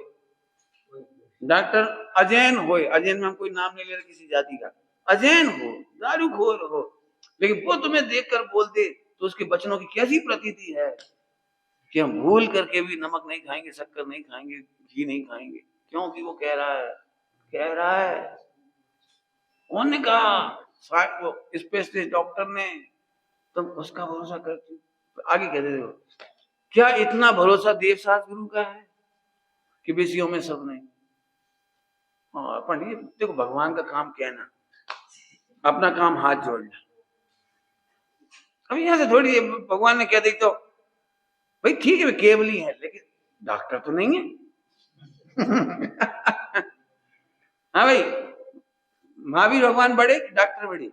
डॉक्टर अजैन होए, अजैन में हम कोई नाम नहीं ले रहे किसी जाति का, अजैन हो, दारूखोर हो, लेकिन वो तुम्हें देखकर बोलते तो उसके वचनों की कैसी प्रतीति है कि हम भूल करके भी नमक नहीं खाएंगे, शक्कर नहीं खाएंगे, घी नहीं खाएंगे, क्योंकि वो कह रहा है। उन्होंने कहा वो स्पेशलिस्ट डॉक्टर ने, तुम उसका भरोसा करती हो। आगे कह देते हो, क्या इतना भरोसा देवसास गुरु का है कि विषयों में सब नहीं? पंडित देखो, भगवान का काम कहना, अपना काम हाथ जोड़ना। अभी यहां से थोड़ी भगवान ने कह दी तो भाई ठीक है, केवल ही है, लेकिन डॉक्टर तो नहीं है। हाँ भाई, महावीर भगवान बड़े कि डॉक्टर बड़े?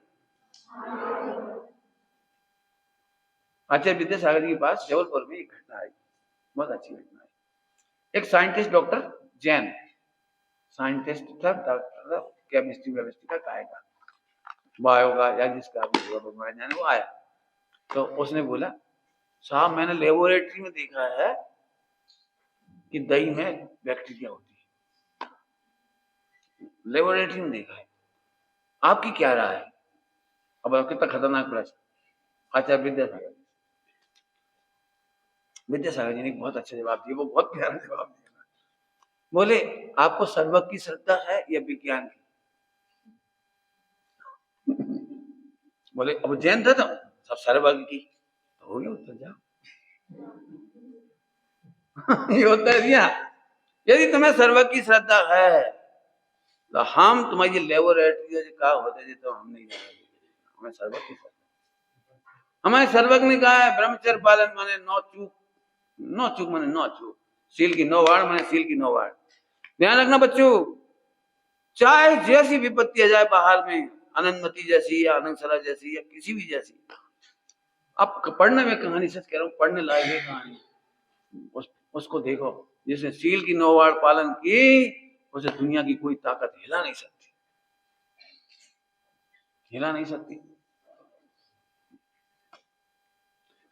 आचार्य विद्यासागर जी के पास जबलपुर में एक घटना आई, बहुत अच्छी घटना आई। एक साइंटिस्ट डॉक्टर, जैन साइंटिस्ट था, डॉक्टर केमिस्ट्री व्यवस्थी का, काय का, बायो का, या जिसका भी भगवान जाने, वो आया तो उसने बोला, साहब मैंने लेबोरेटरी में देखा है कि दही में बैक्टीरिया होती है, लेबोरेटरी में देखा है, आपकी क्या राय है? अब कितना खतरनाक प्रश्न। आचार्य विद्यासागर जी ने बहुत अच्छा जवाब दिया, वो बहुत प्यारा जवाब दिया। बोले, आपको सर्वज्ञ की श्रद्धा है या विज्ञान की? बोले, अब जैन था तो सब सर्वज्ञ की, तो हो गया उत्तर, जाओ। ये उत्तर दिया, यदि तुम्हें सर्वज्ञ की श्रद्धा है तो हम तुम्हारी लेबोरेटरी का होते तो हम नहीं जाएंगे, हमें सर्वज्ञ की श्रद्धा। हमारे सर्वज्ञ ने कहा है ब्रह्मचर्य पालन माने नौ चूक, नौ चूक माने नौ चूक, सील की नौ वार माने सील की नौ वार। ध्यान रखना बच्चों, चाहे जैसी विपत्ति आ जाए बाहर में, अनंतमती जैसी या अनंतसरा जैसी या किसी भी जैसी, अब पढ़ने में कहानी, सच कह रहा हूं, पढ़ने लायक है कहानी, उसको देखो, जिसने सील की नौ वार पालन की, उसे दुनिया की कोई ताकत हिला नहीं सकती, हिला नहीं सकती।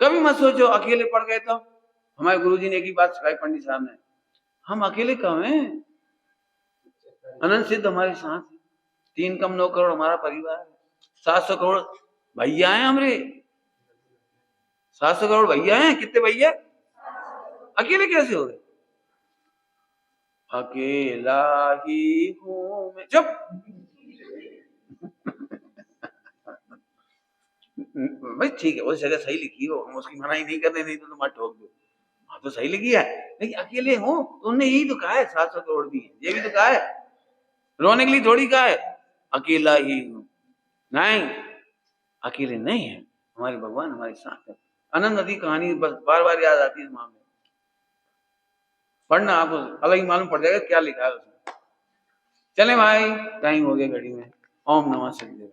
कभी मत सोचो अकेले पड़ गए तो। हमारे गुरुजी ने एक ही बात सिखाई, पंडित साहब ने, हम अकेले कहाँ हैं, अनंत सिद्ध हमारे साथ है, 3 कम 9 करोड़ हमारा परिवार है, 700 करोड़ भैया हैं हमारे, 700 करोड़ भैया हैं। कितने भैया? अकेले कैसे हो गए? अकेला ही हूं मैं, चुप। भाई ठीक है, उस जगह सही लिखी हो, हम उसकी मनाही नहीं कर रहे, नहीं तो तुम ठोक दो, हाँ तो सही लिखी है, लेकिन अकेले हो तो उन्होंने यही तो कहा है, 700 करोड़ भी है, ये भी तो कहा है, रोने के लिए थोड़ी कहा है अकेला ही हूं, नहीं, अकेले नहीं है, हमारे भगवान हमारे साथ है। अनंत नदी कहानी बस बार बार याद आती है इस मामले, पढ़ना आपको अलग ही मालूम पड़ जाएगा क्या लिखा है उसमें। चले भाई, टाइम हो गया घड़ी में। ओम नमः शिवाय।